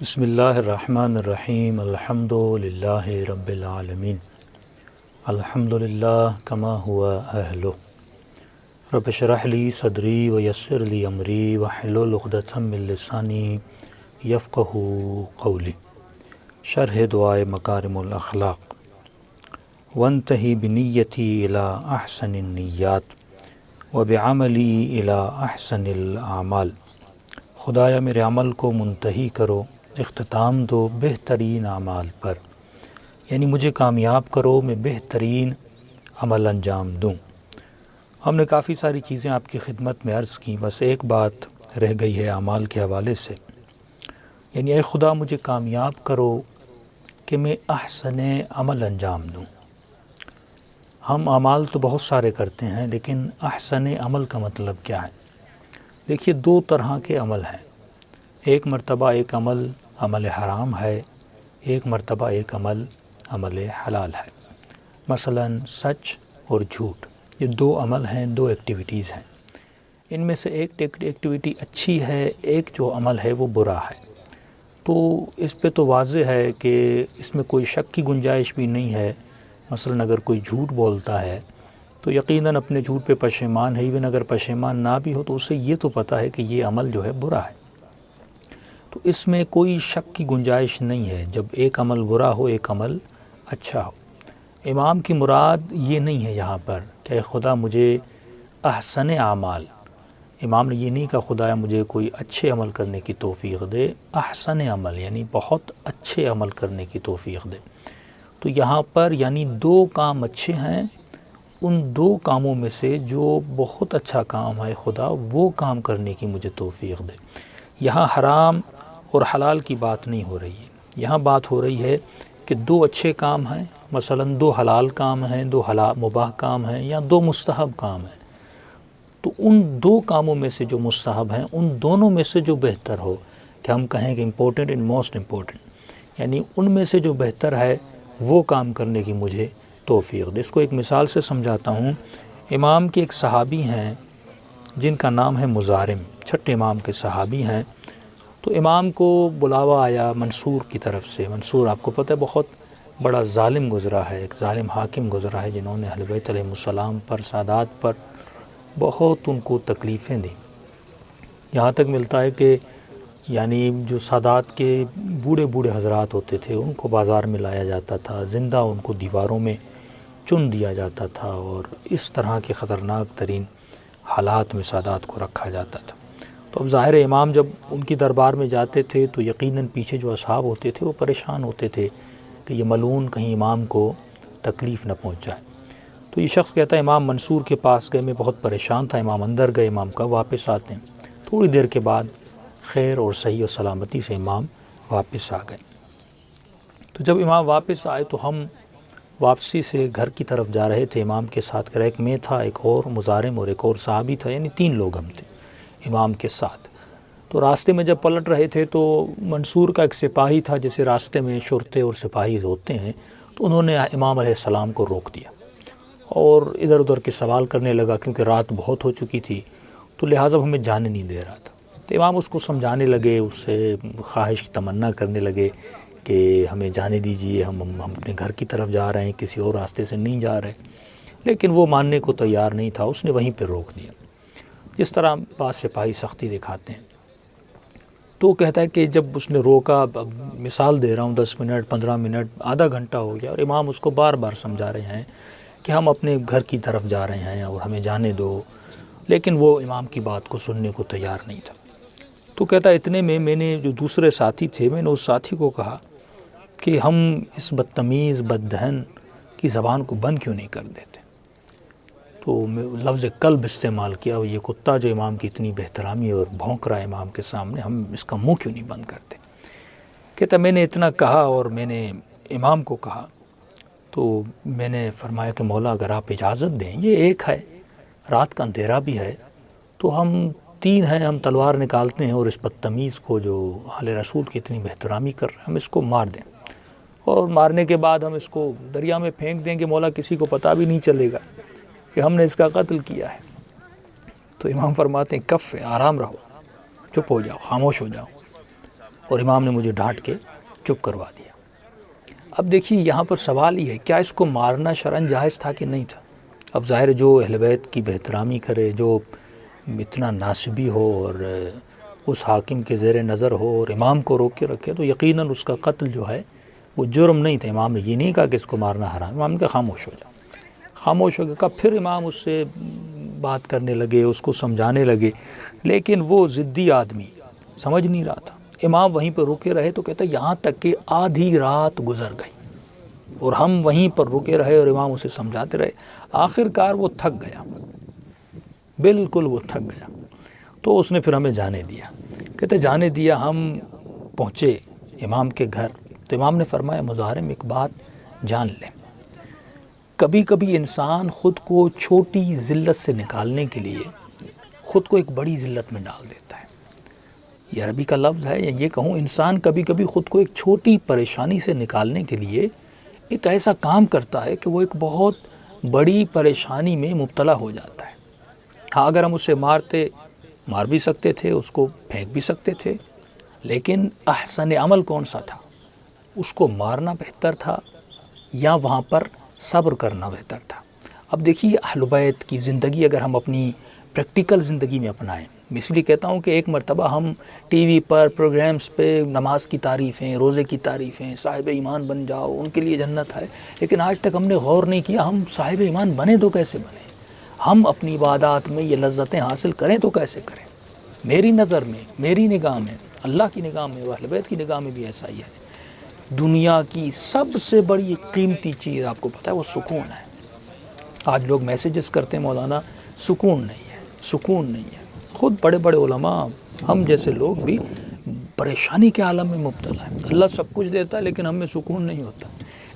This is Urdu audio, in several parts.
بسم اللہ الرحمن الرحیم الحمد للہ رب العالمین الحمد للہ کما ہوا اہلہ رب اشرح لی صدری ویسر لی امری واحلل عقدۃ من لسانی یفقہوا قولی شرح دعائے مکارم الاخلاق وانتہی بنیتی الی احسن النیات وبعملی الی احسن الاعمال۔ خدایا میرے عمل کو منتہی کرو، اختتام دو بہترین اعمال پر، یعنی مجھے کامیاب کرو، میں بہترین عمل انجام دوں۔ ہم نے کافی ساری چیزیں آپ کی خدمت میں عرض کی، بس ایک بات رہ گئی ہے اعمال کے حوالے سے، یعنی اے خدا مجھے کامیاب کرو کہ میں احسن عمل انجام دوں۔ ہم اعمال تو بہت سارے کرتے ہیں، لیکن احسن عمل کا مطلب کیا ہے؟ دیکھیے، دو طرح کے عمل ہیں۔ ایک مرتبہ ایک عمل عمل حرام ہے، ایک مرتبہ ایک عمل عمل حلال ہے۔ مثلا سچ اور جھوٹ، یہ دو عمل ہیں، دو ایکٹیویٹیز ہیں۔ ان میں سے ایک ایکٹیویٹی اچھی ہے، ایک جو عمل ہے وہ برا ہے۔ تو اس پہ تو واضح ہے کہ اس میں کوئی شک کی گنجائش بھی نہیں ہے۔ مثلا اگر کوئی جھوٹ بولتا ہے تو یقیناً اپنے جھوٹ پہ پشیمان ہے، ایون اگر پشیمان نہ بھی ہو تو اسے یہ تو پتہ ہے کہ یہ عمل جو ہے برا ہے۔ تو اس میں کوئی شک کی گنجائش نہیں ہے جب ایک عمل برا ہو ایک عمل اچھا ہو۔ امام کی مراد یہ نہیں ہے یہاں پر کہ اے خدا مجھے احسن اعمال، امام نے یہ نہیں کہا خدایا مجھے کوئی اچھے عمل کرنے کی توفیق دے، احسن عمل یعنی بہت اچھے عمل کرنے کی توفیق دے۔ تو یہاں پر یعنی دو کام اچھے ہیں، ان دو کاموں میں سے جو بہت اچھا کام ہے خدا وہ کام کرنے کی مجھے توفیق دے۔ یہاں حرام اور حلال کی بات نہیں ہو رہی ہے، یہاں بات ہو رہی ہے کہ دو اچھے کام ہیں، مثلا دو حلال کام ہیں، دو مباح کام ہیں یا دو مستحب کام ہیں۔ تو ان دو کاموں میں سے جو مستحب ہیں ان دونوں میں سے جو بہتر ہو، کہ ہم کہیں کہ امپورٹنٹ اینڈ موسٹ امپورٹنٹ، یعنی ان میں سے جو بہتر ہے وہ کام کرنے کی مجھے توفیق دے۔ اس کو ایک مثال سے سمجھاتا ہوں۔ امام کے ایک صحابی ہیں جن کا نام ہے مزارم، چھٹے امام کے صحابی ہیں۔ تو امام کو بلاوا آیا منصور کی طرف سے۔ منصور آپ کو پتہ ہے بہت بڑا ظالم گزرا ہے، ایک ظالم حاکم گزرا ہے جنہوں نے اہل بیت علیہ السلام پر، سادات پر بہت ان کو تکلیفیں دیں۔ یہاں تک ملتا ہے کہ یعنی جو سادات کے بوڑھے بوڑھے حضرات ہوتے تھے ان کو بازار میں لایا جاتا تھا، زندہ ان کو دیواروں میں چن دیا جاتا تھا، اور اس طرح کے خطرناک ترین حالات میں سادات کو رکھا جاتا تھا۔ تو اب ظاہر امام جب ان کی دربار میں جاتے تھے تو یقیناً پیچھے جو اصحاب ہوتے تھے وہ پریشان ہوتے تھے کہ یہ ملعون کہیں امام کو تکلیف نہ پہنچائے۔ تو یہ شخص کہتا ہے امام منصور کے پاس گئے، میں بہت پریشان تھا، امام اندر گئے، امام کا واپس آتے ہیں۔ تھوڑی دیر کے بعد خیر اور صحیح و سلامتی سے امام واپس آ گئے۔ تو جب امام واپس آئے تو ہم واپسی سے گھر کی طرف جا رہے تھے امام کے ساتھ، ایک میں تھا، ایک اور مزارم اور ایک اور صحابی تھا، یعنی 3 لوگ ہم تھے امام کے ساتھ۔ تو راستے میں جب پلٹ رہے تھے تو منصور کا ایک سپاہی تھا، جیسے راستے میں شرطے اور سپاہی ہوتے ہیں، تو انہوں نے امام علیہ السلام کو روک دیا اور ادھر ادھر کے سوال کرنے لگا، کیونکہ رات بہت ہو چکی تھی تو لہٰذا ہمیں جانے نہیں دے رہا تھا۔ تو امام اس کو سمجھانے لگے، اس سے خواہش تمنا کرنے لگے کہ ہمیں جانے دیجئے، ہم اپنے گھر کی طرف جا رہے ہیں، کسی اور راستے سے نہیں جا رہے، لیکن وہ ماننے کو تیار نہیں تھا، اس نے وہیں پہ روک دیا، جس طرح بعض سپاہی سختی دکھاتے ہیں۔ تو کہتا ہے کہ جب اس نے روکا، مثال دے رہا ہوں، 10 منٹ 15 منٹ آدھا گھنٹہ ہو گیا، اور امام اس کو بار بار سمجھا رہے ہیں کہ ہم اپنے گھر کی طرف جا رہے ہیں اور ہمیں جانے دو، لیکن وہ امام کی بات کو سننے کو تیار نہیں تھا۔ تو کہتا ہے اتنے میں نے جو دوسرے ساتھی تھے، میں نے اس ساتھی کو کہا کہ ہم اس بدتمیز بددہن کی زبان کو بند کیوں نہیں کر دیتے؟ تو میں لفظ کلب استعمال کیا، اور یہ کتا جو امام کی اتنی بہترامی اور بھونک رہا ہے امام کے سامنے، ہم اس کا منہ کیوں نہیں بند کرتے؟ کہتا میں نے اتنا کہا اور میں نے امام کو کہا تو میں نے فرمایا کہ مولا اگر آپ اجازت دیں، یہ ایک ہے، رات کا اندھیرا بھی ہے، تو ہم 3 ہیں، ہم تلوار نکالتے ہیں اور اس بدتمیز کو جو اہل رسول کی اتنی بہترامی کر رہے ہیں ہم اس کو مار دیں، اور مارنے کے بعد ہم اس کو دریا میں پھینک دیں کہ مولا کسی کو پتہ بھی نہیں چلے گا کہ ہم نے اس کا قتل کیا ہے۔ تو امام فرماتے ہیں کف ہے، آرام رہو، چپ ہو جاؤ، خاموش ہو جاؤ۔ اور امام نے مجھے ڈانٹ کے چپ کروا دیا۔ اب دیکھیے یہاں پر سوال یہ ہے، کیا اس کو مارنا شرعاً جائز تھا کہ نہیں تھا؟ اب ظاہر ہے جو اہل بیت کی بہترامی کرے، جو اتنا ناسبی ہو اور اس حاکم کے زیر نظر ہو اور امام کو روک کے رکھے، تو یقیناً اس کا قتل جو ہے وہ جرم نہیں تھا۔ امام نے یہ نہیں کہا کہ اس کو مارنا حرام، امام نے کہا خاموش ہو جاؤ، خاموش ہو گیا۔ پھر امام اس سے بات کرنے لگے، اس کو سمجھانے لگے، لیکن وہ ضدی آدمی سمجھ نہیں رہا تھا۔ امام وہیں پر رکے رہے تو کہتا یہاں تک کہ آدھی رات گزر گئی اور ہم وہیں پر رکے رہے اور امام اسے سمجھاتے رہے۔ آخر کار وہ تھک گیا، بالکل وہ تھک گیا، تو اس نے پھر ہمیں جانے دیا۔ کہتے جانے دیا، ہم پہنچے امام کے گھر تو امام نے فرمایا مظاہرے میں ایک بات جان لیں، کبھی کبھی انسان خود کو چھوٹی ذلت سے نکالنے کے لیے خود کو ایک بڑی ذلت میں ڈال دیتا ہے۔ یہ عربی کا لفظ ہے، یا یہ کہوں انسان کبھی کبھی خود کو ایک چھوٹی پریشانی سے نکالنے کے لیے ایک ایسا کام کرتا ہے کہ وہ ایک بہت بڑی پریشانی میں مبتلا ہو جاتا ہے۔ ہاں اگر ہم اسے مار بھی سکتے تھے، اس کو پھینک بھی سکتے تھے، لیکن احسن عمل کون سا تھا؟ اس کو مارنا بہتر تھا یا وہاں پر صبر کرنا بہتر تھا؟ اب دیکھیے اہل بیت کی زندگی اگر ہم اپنی پریکٹیکل زندگی میں اپنائیں، میں اس لیے کہتا ہوں کہ ایک مرتبہ ہم ٹی وی پر پروگرامز پہ نماز کی تعریفیں، روزے کی تعریفیں، صاحب ایمان بن جاؤ ان کے لیے جنت ہے، لیکن آج تک ہم نے غور نہیں کیا ہم صاحب ایمان بنے تو کیسے بنے، ہم اپنی عبادات میں یہ لذتیں حاصل کریں تو کیسے کریں۔ میری نظر میں، میری نگاہ میں، اللہ کی نگاہ میں، اہل بیت کی نگاہ میں بھی ایسا ہی ہے۔ دنیا کی سب سے بڑی قیمتی چیز آپ کو پتہ ہے وہ سکون ہے۔ آج لوگ میسیجز کرتے ہیں مولانا سکون نہیں ہے، سکون نہیں ہے۔ خود بڑے بڑے علماء، ہم جیسے لوگ بھی پریشانی کے عالم میں مبتلا ہیں۔ اللہ سب کچھ دیتا ہے لیکن ہم میں سکون نہیں ہوتا،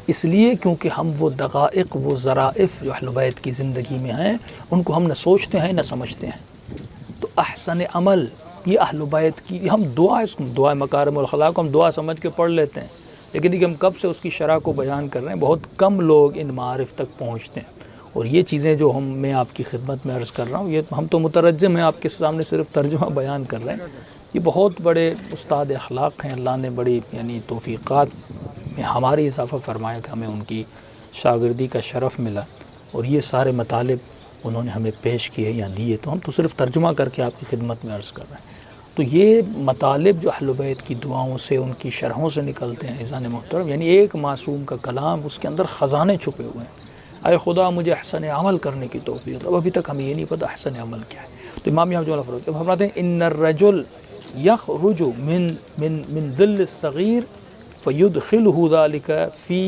اس لیے کیونکہ ہم وہ دقائق، وہ ظرائف جو اہل بیت کی زندگی میں ہیں ان کو ہم نہ سوچتے ہیں نہ سمجھتے ہیں۔ تو احسن عمل یہ اہل بیت کی، ہم دعا مکارم الاخلاق کو ہم دعا سمجھ کے پڑھ لیتے ہیں، لیکن دیکھیے ہم کب سے اس کی شرح کو بیان کر رہے ہیں، بہت کم لوگ ان معارف تک پہنچتے ہیں۔ اور یہ چیزیں جو میں آپ کی خدمت میں عرض کر رہا ہوں، یہ ہم تو مترجم ہیں، آپ کے سامنے صرف ترجمہ بیان کر رہے ہیں۔ یہ بہت بڑے استاد اخلاق ہیں، اللہ نے بڑی توفیقات میں ہماری اضافہ فرمایا کہ ہمیں ان کی شاگردی کا شرف ملا، اور یہ سارے مطالب انہوں نے ہمیں پیش کیے یا دیے، تو ہم تو صرف ترجمہ کر کے آپ کی خدمت میں عرض کر رہے ہیں۔ تو یہ مطالب جو اہل بیت کی دعاؤں سے، ان کی شرحوں سے نکلتے ہیں عزیزان محترم، یعنی ایک معصوم کا کلام، اس کے اندر خزانے چھپے ہوئے ہیں۔ اے خدا مجھے احسن عمل کرنے کی توفیق۔ اب ابھی تک ہمیں یہ نہیں پتہ احسن عمل کیا ہے۔ تو امام یہاں جو فرماتے ہیں ان الرجل یخرج من ظل الصغیر فیدخلہ ذلک فی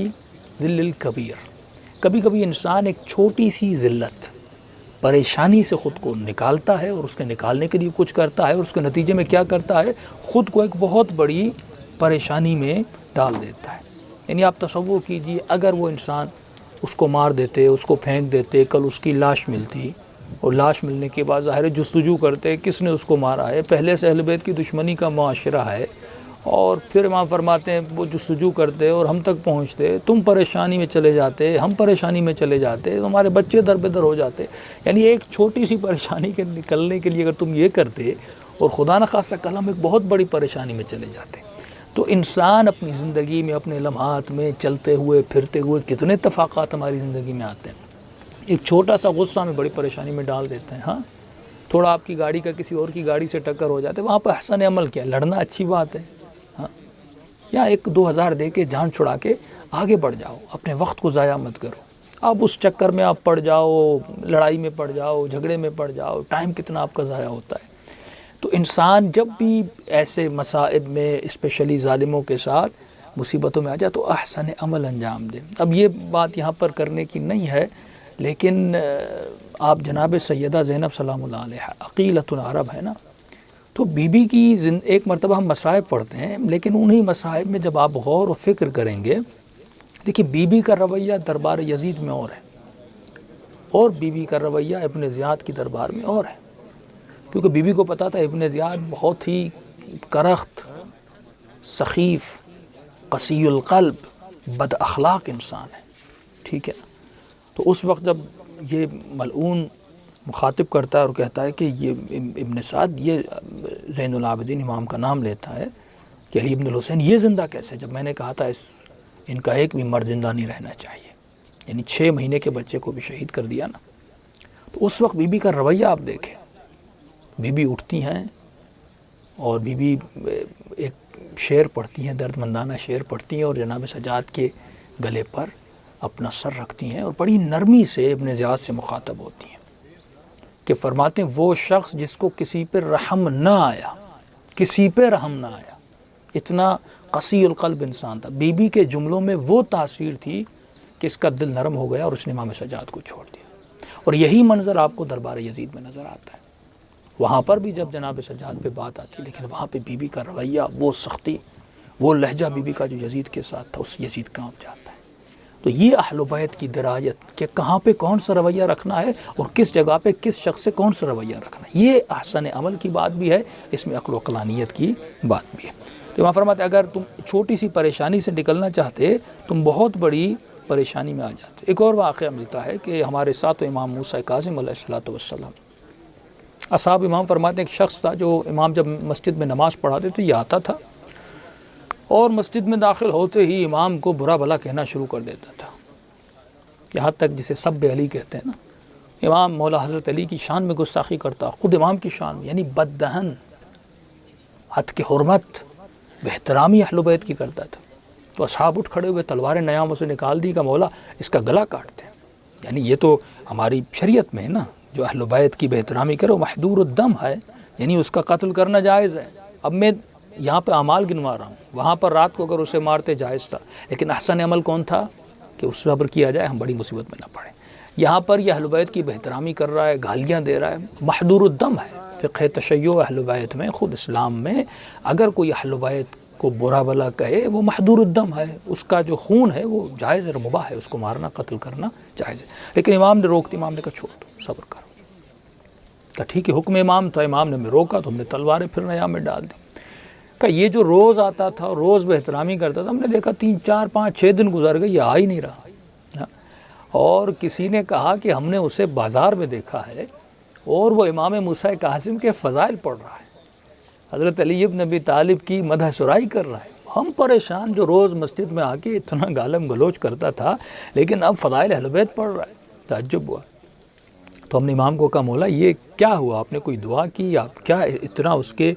ظل الکبیر۔ کبھی کبھی انسان ایک چھوٹی سی ذلت، پریشانی سے خود کو نکالتا ہے، اور اس کے نکالنے کے لیے کچھ کرتا ہے، اور اس کے نتیجے میں کیا کرتا ہے، خود کو ایک بہت بڑی پریشانی میں ڈال دیتا ہے۔ یعنی آپ تصور کیجئے اگر وہ انسان اس کو مار دیتے، اس کو پھینک دیتے، کل اس کی لاش ملتی، اور لاش ملنے کے بعد ظاہر جستجو کرتے کس نے اس کو مارا ہے، پہلے سے اہل بیت کی دشمنی کا معاشرہ ہے، اور پھر امام فرماتے ہیں وہ جستجو کرتے اور ہم تک پہنچتے، تم پریشانی میں چلے جاتے، ہم پریشانی میں چلے جاتے، تمہارے بچے در بدر ہو جاتے۔ یعنی ایک چھوٹی سی پریشانی کے نکلنے کے لیے اگر تم یہ کرتے اور خدا نخواستہ کل ہم ایک بہت بڑی پریشانی میں چلے جاتے۔ تو انسان اپنی زندگی میں، اپنے لمحات میں چلتے ہوئے پھرتے ہوئے کتنے اتفاقات ہماری زندگی میں آتے ہیں، ایک چھوٹا سا غصہ میں بڑی پریشانی میں ڈال دیتے ہیں۔ ہاں تھوڑا آپ کی گاڑی کا کسی اور کی گاڑی سے ٹکر ہو جاتے، وہاں پہ احسن عمل کیا، لڑنا اچھی بات ہے، ہاں، یا 1-2 ہزار دے کے جان چھڑا کے آگے بڑھ جاؤ، اپنے وقت کو ضائع مت کرو۔ اب اس چکر میں آپ پڑ جاؤ، لڑائی میں پڑ جاؤ، جھگڑے میں پڑ جاؤ، ٹائم کتنا آپ کا ضائع ہوتا ہے۔ تو انسان جب بھی ایسے مصائب میں، اسپیشلی ظالموں کے ساتھ مصیبتوں میں آ جائے تو احسن عمل انجام دے۔ اب یہ بات یہاں پر کرنے کی نہیں ہے، لیکن آپ جناب سیدہ زینب سلام اللہ علیہا عقیلۃ العرب ہے نا، تو بی بی کی ایک مرتبہ ہم مصائب پڑھتے ہیں، لیکن انہی مصائب میں جب آپ غور و فکر کریں گے، دیکھیے بی بی کا رویہ دربار یزید میں اور ہے، اور بی بی کا رویہ ابن زیاد کی دربار میں اور ہے، کیونکہ بی بی کو پتا تھا ابن زیاد بہت ہی کرخت، سخیف، قسی القلب، بد اخلاق انسان ہے، ٹھیک ہے۔ تو اس وقت جب یہ ملعون مخاطب کرتا ہے اور کہتا ہے کہ یہ ابن سعد یہ زین العابدین امام کا نام لیتا ہے، کہ علی ابن الحسین یہ زندہ کیسے؟ جب میں نے کہا تھا ان کا ایک بھی مرد زندہ نہیں رہنا چاہیے، یعنی 6 مہینے کے بچے کو بھی شہید کر دیا نا۔ تو اس وقت بی بی کا رویہ آپ دیکھیں، بی بی اٹھتی ہیں اور بی بی ایک شعر پڑھتی ہیں، درد مندانہ شعر پڑھتی ہیں، اور جناب سجاد کے گلے پر اپنا سر رکھتی ہیں اور بڑی نرمی سے ابن زیاد سے مخاطب ہوتی ہیں کہ فرماتے ہیں وہ شخص جس کو کسی پہ رحم نہ آیا، کسی پہ رحم نہ آیا، اتنا قسی القلب انسان تھا۔ بی بی کے جملوں میں وہ تاثیر تھی کہ اس کا دل نرم ہو گیا اور اس نے امام سجاد کو چھوڑ دیا۔ اور یہی منظر آپ کو دربار یزید میں نظر آتا ہے۔ وہاں پر بھی جب جناب سجاد پہ بات آتی، لیکن وہاں پہ بی بی کا رویہ، وہ سختی، وہ لہجہ بی بی کا جو یزید کے ساتھ تھا، اس یزید کانپ جاتا ہے۔ تو یہ اہل بیت کی درایت کہ کہاں پہ کون سا رویہ رکھنا ہے اور کس جگہ پہ کس شخص سے کون سا رویہ رکھنا ہے، یہ احسن عمل کی بات بھی ہے، اس میں عقل و عقلانیت کی بات بھی ہے۔ تو وہاں فرماتے اگر تم چھوٹی سی پریشانی سے نکلنا چاہتے تم بہت بڑی پریشانی میں آ جاتے۔ ایک اور واقعہ ملتا ہے کہ ہمارے ساتھ امام موسیٰ کاظم علیہ السلام، اصحاب امام فرماتے ہیں ایک شخص تھا جو امام جب مسجد میں نماز پڑھاتے تھے یہ آتا تھا اور مسجد میں داخل ہوتے ہی امام کو برا بھلا کہنا شروع کر دیتا تھا، یہاں تک جسے سب علی کہتے ہیں نا۔ امام مولا حضرت علی کی شان میں گستاخی کرتا، خود امام کی شان میں، یعنی بددہن، حد کی حرمت، بہترامی اہل بیت کی کرتا تھا۔ تو اصحاب اٹھ کھڑے ہوئے، تلواریں نیام اسے نکال دی کہ مولا اس کا گلا کاٹتے ہیں، یعنی یہ تو ہماری شریعت میں ہے نا، جو اہل بیت کی بہترامی کرے وہ محدور الدم ہے، یعنی اس کا قتل کرنا جائز ہے۔ اب میں یہاں پہ اعمال گنوا رہا ہوں، وہاں پر رات کو اگر اسے مارتے جائز تھا، لیکن احسن عمل کون تھا کہ اس صبر کیا جائے، ہم بڑی مصیبت میں نہ پڑیں۔ یہاں پر یہ اہل بیت کی بہترامی کر رہا ہے، گالیاں دے رہا ہے، محدور الدم ہے۔ فقہ تشیع اہل بیت میں، خود اسلام میں اگر کوئی اہل بیت کو برا بھلا کہے وہ محدور الدم ہے، اس کا جو خون ہے وہ جائز اور مباح ہے، اس کو مارنا قتل کرنا جائز ہے۔ لیکن امام نے روک دی، امام نے کہا چھوڑ دو، صبر کرو۔ کہا ٹھیک ہے، حکم امام تھا، امام نے ہمیں روکا تو ہم نے تلواریں پھر نیام میں ڈال دی۔ کہ یہ جو روز آتا تھا، روز بہترامی کرتا تھا، ہم نے دیکھا 3 4 5 6 دن گزر گئے، یہ آ ہی نہیں رہا۔ اور کسی نے کہا کہ ہم نے اسے بازار میں دیکھا ہے اور وہ امام موسیٰ کاظم کے فضائل پڑھ رہا ہے، حضرت علی ابن ابی طالب کی مدح سرائی کر رہا ہے۔ ہم پریشان، جو روز مسجد میں آ کے اتنا گالم گلوچ کرتا تھا لیکن اب فضائل اہل بیت پڑھ رہا ہے، تعجب ہوا۔ تو ہم نے امام کو کہا مولا یہ کیا ہوا، آپ نے کوئی دعا کی، آپ کیا اتنا اس کے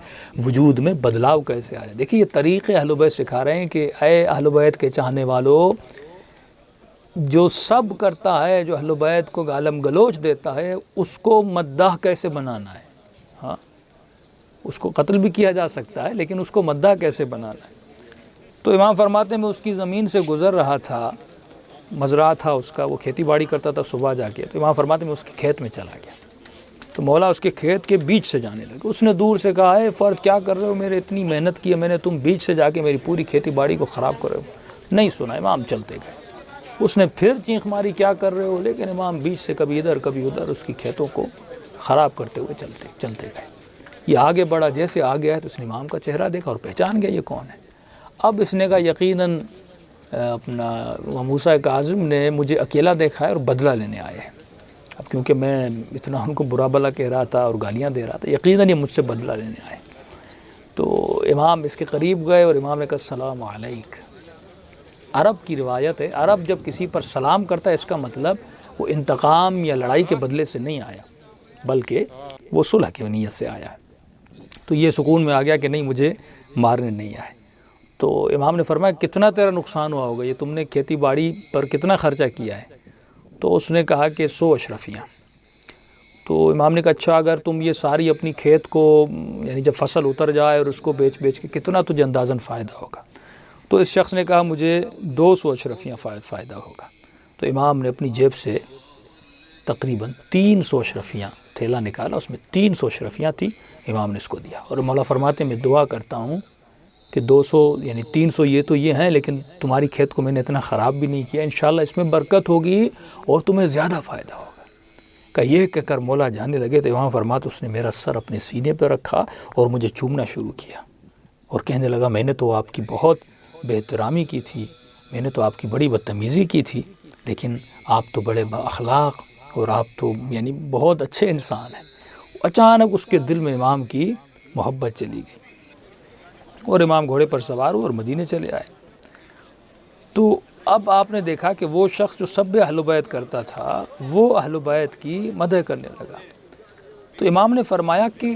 وجود میں بدلاؤ کیسے آیا؟ دیکھیے یہ طریقے اہل بیت سکھا رہے ہیں کہ اے اہل بیت کے چاہنے والو، جو سب کرتا ہے، جو اہل بیت کو گالم گلوچ دیتا ہے، اس کو مداح کیسے بنانا ہے۔ ہاں، اس کو قتل بھی کیا جا سکتا ہے لیکن اس کو مداح کیسے بنانا ہے۔ تو امام فرماتے ہیں میں اس کی زمین سے گزر رہا تھا، مزرعہ تھا اس کا، وہ کھیتی باڑی کرتا تھا صبح جا کے، تو امام فرماتے ہیں میں اس کے کھیت میں چلا گیا، تو مولا اس کے کھیت کے بیچ سے جانے لگے۔ اس نے دور سے کہا اے فرد کیا کر رہے ہو، میرے اتنی محنت کی ہے میں نے، تم بیچ سے جا کے میری پوری کھیتی باڑی کو خراب کر رہے ہو۔ نہیں سنا، امام چلتے گئے۔ اس نے پھر چینخ ماری کیا کر رہے ہو، لیکن امام بیچ سے کبھی ادھر کبھی ادھر اس کی کھیتوں کو خراب کرتے ہوئے چلتے گئے۔ یہ آگے بڑھا، جیسے آگے آئے تو اس نے امام کا چہرہ دیکھا اور پہچان گیا یہ کون ہے۔ اب اس نے کہا یقیناً اپنا موسیٰ کاظم نے مجھے اکیلا دیکھا ہے اور بدلہ لینے آئے ہیں، اب کیونکہ میں اتنا ان کو برا بھلا کہہ رہا تھا اور گالیاں دے رہا تھا، یقیناً یہ مجھ سے بدلہ لینے آئے۔ تو امام اس کے قریب گئے اور امام نے کہا السلام علیک۔ عرب کی روایت ہے، عرب جب کسی پر سلام کرتا ہے اس کا مطلب وہ انتقام یا لڑائی کے بدلے سے نہیں آیا بلکہ وہ صلح کی نیت سے آیا ہے۔ تو یہ سکون میں آ گیا کہ نہیں مجھے مارنے نہیں آئے۔ تو امام نے فرمایا کتنا تیرا نقصان ہوا ہوگا، یہ تم نے کھیتی باڑی پر کتنا خرچہ کیا ہے؟ تو اس نے کہا کہ 100 اشرفیاں۔ تو امام نے کہا اچھا اگر تم یہ ساری اپنی کھیت کو، یعنی جب فصل اتر جائے اور اس کو بیچ کے کتنا تجھے اندازاً فائدہ ہوگا؟ تو اس شخص نے کہا مجھے 200 اشرفیاں فائدہ ہوگا۔ تو امام نے اپنی جیب سے تقریباً 300 اشرفیاں تھیلا نکالا، اس میں 300 اشرفیاں تھیں، امام نے اس کو دیا۔ اور مولا فرماتے ہیں میں دعا کرتا ہوں کہ 200 یعنی 300 یہ تو یہ ہیں، لیکن تمہاری کھیت کو میں نے اتنا خراب بھی نہیں کیا، انشاءاللہ اس میں برکت ہوگی اور تمہیں زیادہ فائدہ ہوگا۔ کہ یہ کہہ کر مولا جانے لگے تو امام فرماتے اس نے میرا سر اپنے سینے پہ رکھا اور مجھے چومنا شروع کیا اور کہنے لگا میں نے تو آپ کی بہت بے-احترامی کی تھی، میں نے تو آپ کی بڑی بدتمیزی کی تھی، لیکن آپ تو بڑے با اخلاق اور آپ تو یعنی بہت اچھے انسان ہیں۔ اچانک اس کے دل میں امام کی محبت چلی گئی۔ اور امام گھوڑے پر سوار ہو اور مدینے چلے آئے۔ تو اب آپ نے دیکھا کہ وہ شخص جو سب اہل بیت کرتا تھا وہ اہل بیت کی مدح کرنے لگا۔ تو امام نے فرمایا کہ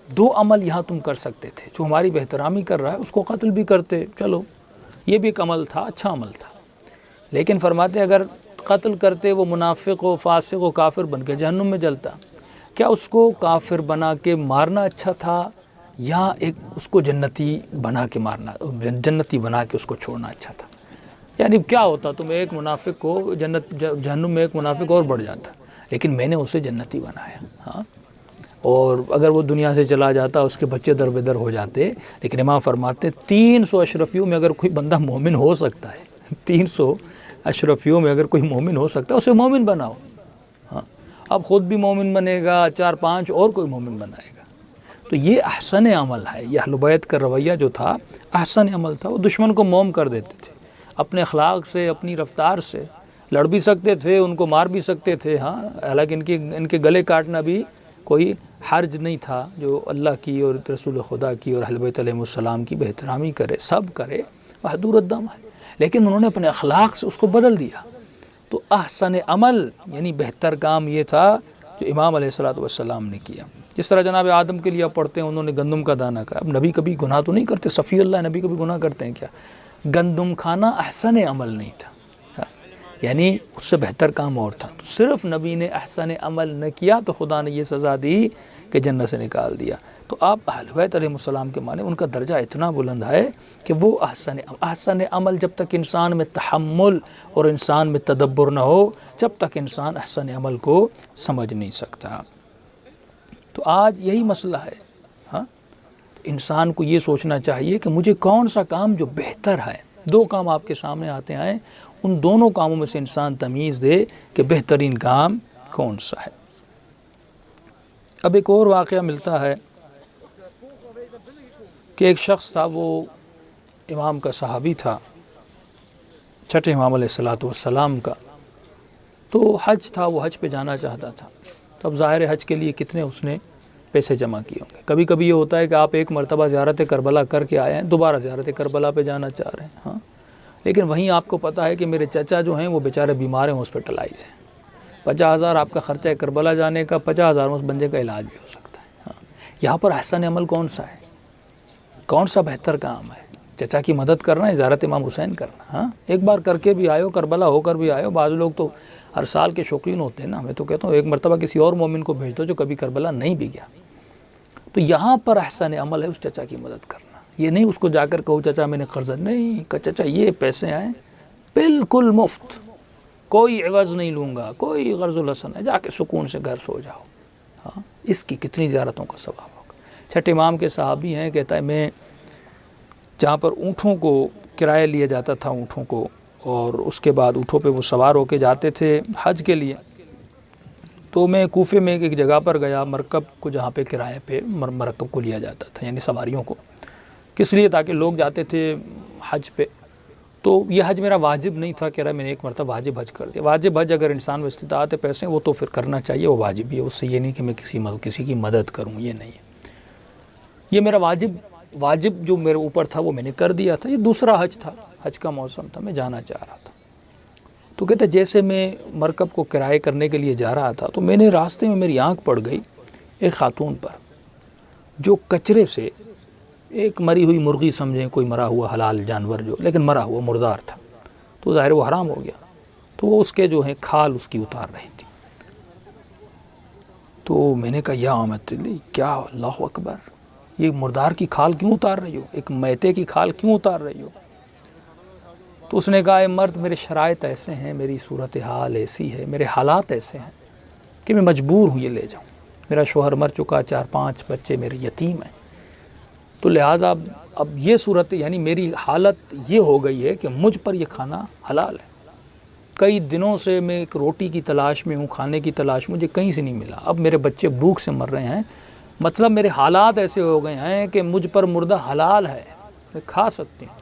2 عمل یہاں تم کر سکتے تھے، جو ہماری بہترامی کر رہا ہے اس کو قتل بھی کرتے، چلو یہ بھی ایک عمل تھا، اچھا عمل تھا، لیکن فرماتے اگر قتل کرتے وہ منافق و فاسق و کافر بن کے جہنم میں جلتا، کیا اس کو کافر بنا کے مارنا اچھا تھا یا ایک اس کو جنتی بنا کے مارنا، جنتی بنا کے اس کو چھوڑنا اچھا تھا؟ یعنی کیا ہوتا تم ایک منافق کو جہنم میں ایک منافق اور بڑھ جاتا، لیکن میں نے اسے جنتی بنایا، ہاں، اور اگر وہ دنیا سے چلا جاتا اس کے بچے در بدر ہو جاتے۔ لیکن امام فرماتے 300 اشرفیوں میں اگر کوئی بندہ مومن ہو سکتا ہے، 300 اشرفیوں میں اگر کوئی مومن ہو سکتا ہے اسے مومن بناؤ، ہاں، اب خود بھی مومن بنے گا، 4-5 اور کوئی مومن بنائے گا۔ تو یہ احسن عمل ہے، یہ اہل بیت کا رویہ جو تھا احسن عمل تھا۔ وہ دشمن کو موم کر دیتے تھے، اپنے اخلاق سے، اپنی رفتار سے لڑ بھی سکتے تھے، ان کو مار بھی سکتے تھے، ہاں، حالانکہ ان کے گلے کاٹنا بھی کوئی حرج نہیں تھا، جو اللہ کی اور رسول خدا کی اور اہل بیت علیہ السلام کی بہترامی کرے، سب کرے، وہ حضور الدم ہے، لیکن انہوں نے اپنے اخلاق سے اس کو بدل دیا۔ تو احسن عمل یعنی بہتر کام یہ تھا جو امام علیہ السلام نے کیا۔ جس طرح جناب آدم کے لیے آپ پڑھتے ہیں انہوں نے گندم کا دانہ کھایا، اب نبی کبھی گناہ تو نہیں کرتے، صفی اللہ نبی کبھی گناہ کرتے ہیں کیا؟ گندم کھانا احسن عمل نہیں تھا، یعنی اس سے بہتر کام اور تھا، تو صرف نبی نے احسن عمل نہ کیا تو خدا نے یہ سزا دی کہ جنت سے نکال دیا۔ تو آپ اہل بیت علیہ السلام کے معنی ان کا درجہ اتنا بلند ہے کہ وہ احسن عمل جب تک انسان میں تحمل اور انسان میں تدبر نہ ہو، جب تک انسان احسن عمل کو سمجھ نہیں سکتا۔ تو آج یہی مسئلہ ہے، ہاں، انسان کو یہ سوچنا چاہیے کہ مجھے کون سا کام جو بہتر ہے، 2 کام آپ کے سامنے آتے ہیں، ان دونوں کاموں میں سے انسان تمیز دے کہ بہترین کام کون سا ہے۔ اب ایک اور واقعہ ملتا ہے کہ ایک شخص تھا، وہ امام کا صحابی تھا، چھٹے امام علیہ السلام کا، تو حج تھا، وہ حج پہ جانا چاہتا تھا۔ تو اب ظاہر حج کے لیے کتنے اس نے پیسے جمع کیے ہوں گے۔ کبھی کبھی یہ ہوتا ہے کہ آپ ایک مرتبہ زیارت کربلا کر کے آئے ہیں، دوبارہ زیارت کربلا پہ جانا چاہ رہے ہیں، ہاں، لیکن وہیں آپ کو پتہ ہے کہ میرے چچا جو ہیں وہ بیچارے بیمار ہیں، ہاسپٹلائز ہیں، 50,000 آپ کا خرچہ ہے کربلا جانے کا، 50,000 اس بندے کا علاج بھی ہو سکتا ہے، ہاں۔ یہاں پر احسن عمل کون سا ہے، کون سا بہتر کام ہے؟ چچا کی مدد کرنا ہے، زیارت امام حسین کرنا، ہاں، ایک بار کر کے بھی آئے، کربلا ہو کر بھی آئے۔ بعض لوگ تو ہر سال کے شوقین ہوتے ہیں نا، میں تو کہتا ہوں ایک مرتبہ کسی اور مومن کو بھیج دو جو کبھی کربلا نہیں بھی گیا۔ تو یہاں پر احسن عمل ہے اس چچا کی مدد کرنا، یہ نہیں اس کو جا کر کہو چچا میں نے قرض نہیں، کہ چچا یہ پیسے آئیں بالکل مفت، کوئی عوض نہیں لوں گا، کوئی غرض الحسن ہے، جا کے سکون سے گھر سو جاؤ، ہاں، اس کی کتنی زیارتوں کا ثواب ہوگا۔ چھٹے امام کے صحابی ہیں، کہتا ہے میں جہاں پر اونٹوں کو کرایہ لیا جاتا تھا، اونٹوں کو، اور اس کے بعد اونٹوں پہ وہ سوار ہو کے جاتے تھے حج کے لیے، تو میں کوفے میں ایک جگہ پر گیا، مرکب کو جہاں پہ کرایہ پہ مرکب کو لیا جاتا تھا، یعنی سواریوں کو، کس لیے؟ تاکہ لوگ جاتے تھے حج پہ۔ تو یہ حج میرا واجب نہیں تھا، کہہ رہا میں نے ایک مرتبہ واجب حج کر دیا۔ واجب حج اگر انسان میں استطاعت ہے، پیسے وہ تو پھر کرنا چاہیے، وہ واجب بھی ہے، اس سے یہ نہیں کہ میں کسی کی مدد کروں، یہ نہیں ہے، یہ میرا واجب جو میرے اوپر تھا وہ میں نے کر دیا تھا۔ یہ دوسرا حج تھا، حج کا موسم تھا، میں جانا چاہ رہا تھا۔ تو کہتے جیسے میں مرکب کو کرایہ کرنے کے لیے جا رہا تھا تو میں نے راستے میں میری آنکھ پڑ گئی ایک خاتون پر، جو کچرے سے ایک مری ہوئی مرغی سمجھیں، کوئی مرا ہوا حلال جانور جو، لیکن مرا ہوا مردار تھا، تو ظاہر وہ حرام ہو گیا، تو وہ اس کے جو ہیں کھال اس کی اتار رہی تھی۔ تو میں نے کہا یا آمد علی، کیا اللہ اکبر، یہ مردار کی کھال کیوں اتار رہی ہو، ایک میتے کی کھال کیوں اتار رہی ہو؟ تو اس نے کہا اے مرد، میرے شرائط ایسے ہیں، میری صورتحال ایسی ہے، میرے حالات ایسے ہیں کہ میں مجبور ہوں یہ لے جاؤں، میرا شوہر مر چکا، 4-5 بچے میرے یتیم ہیں، تو لہٰذا اب یہ صورت، یعنی میری حالت یہ ہو گئی ہے کہ مجھ پر یہ کھانا حلال ہے، کئی دنوں سے میں ایک روٹی کی تلاش میں ہوں، کھانے کی تلاش مجھے کہیں سے نہیں ملا، اب میرے بچے بھوک سے مر رہے ہیں، مطلب میرے حالات ایسے ہو گئے ہیں کہ مجھ پر مردہ حلال ہے، میں کھا سکتی ہوں۔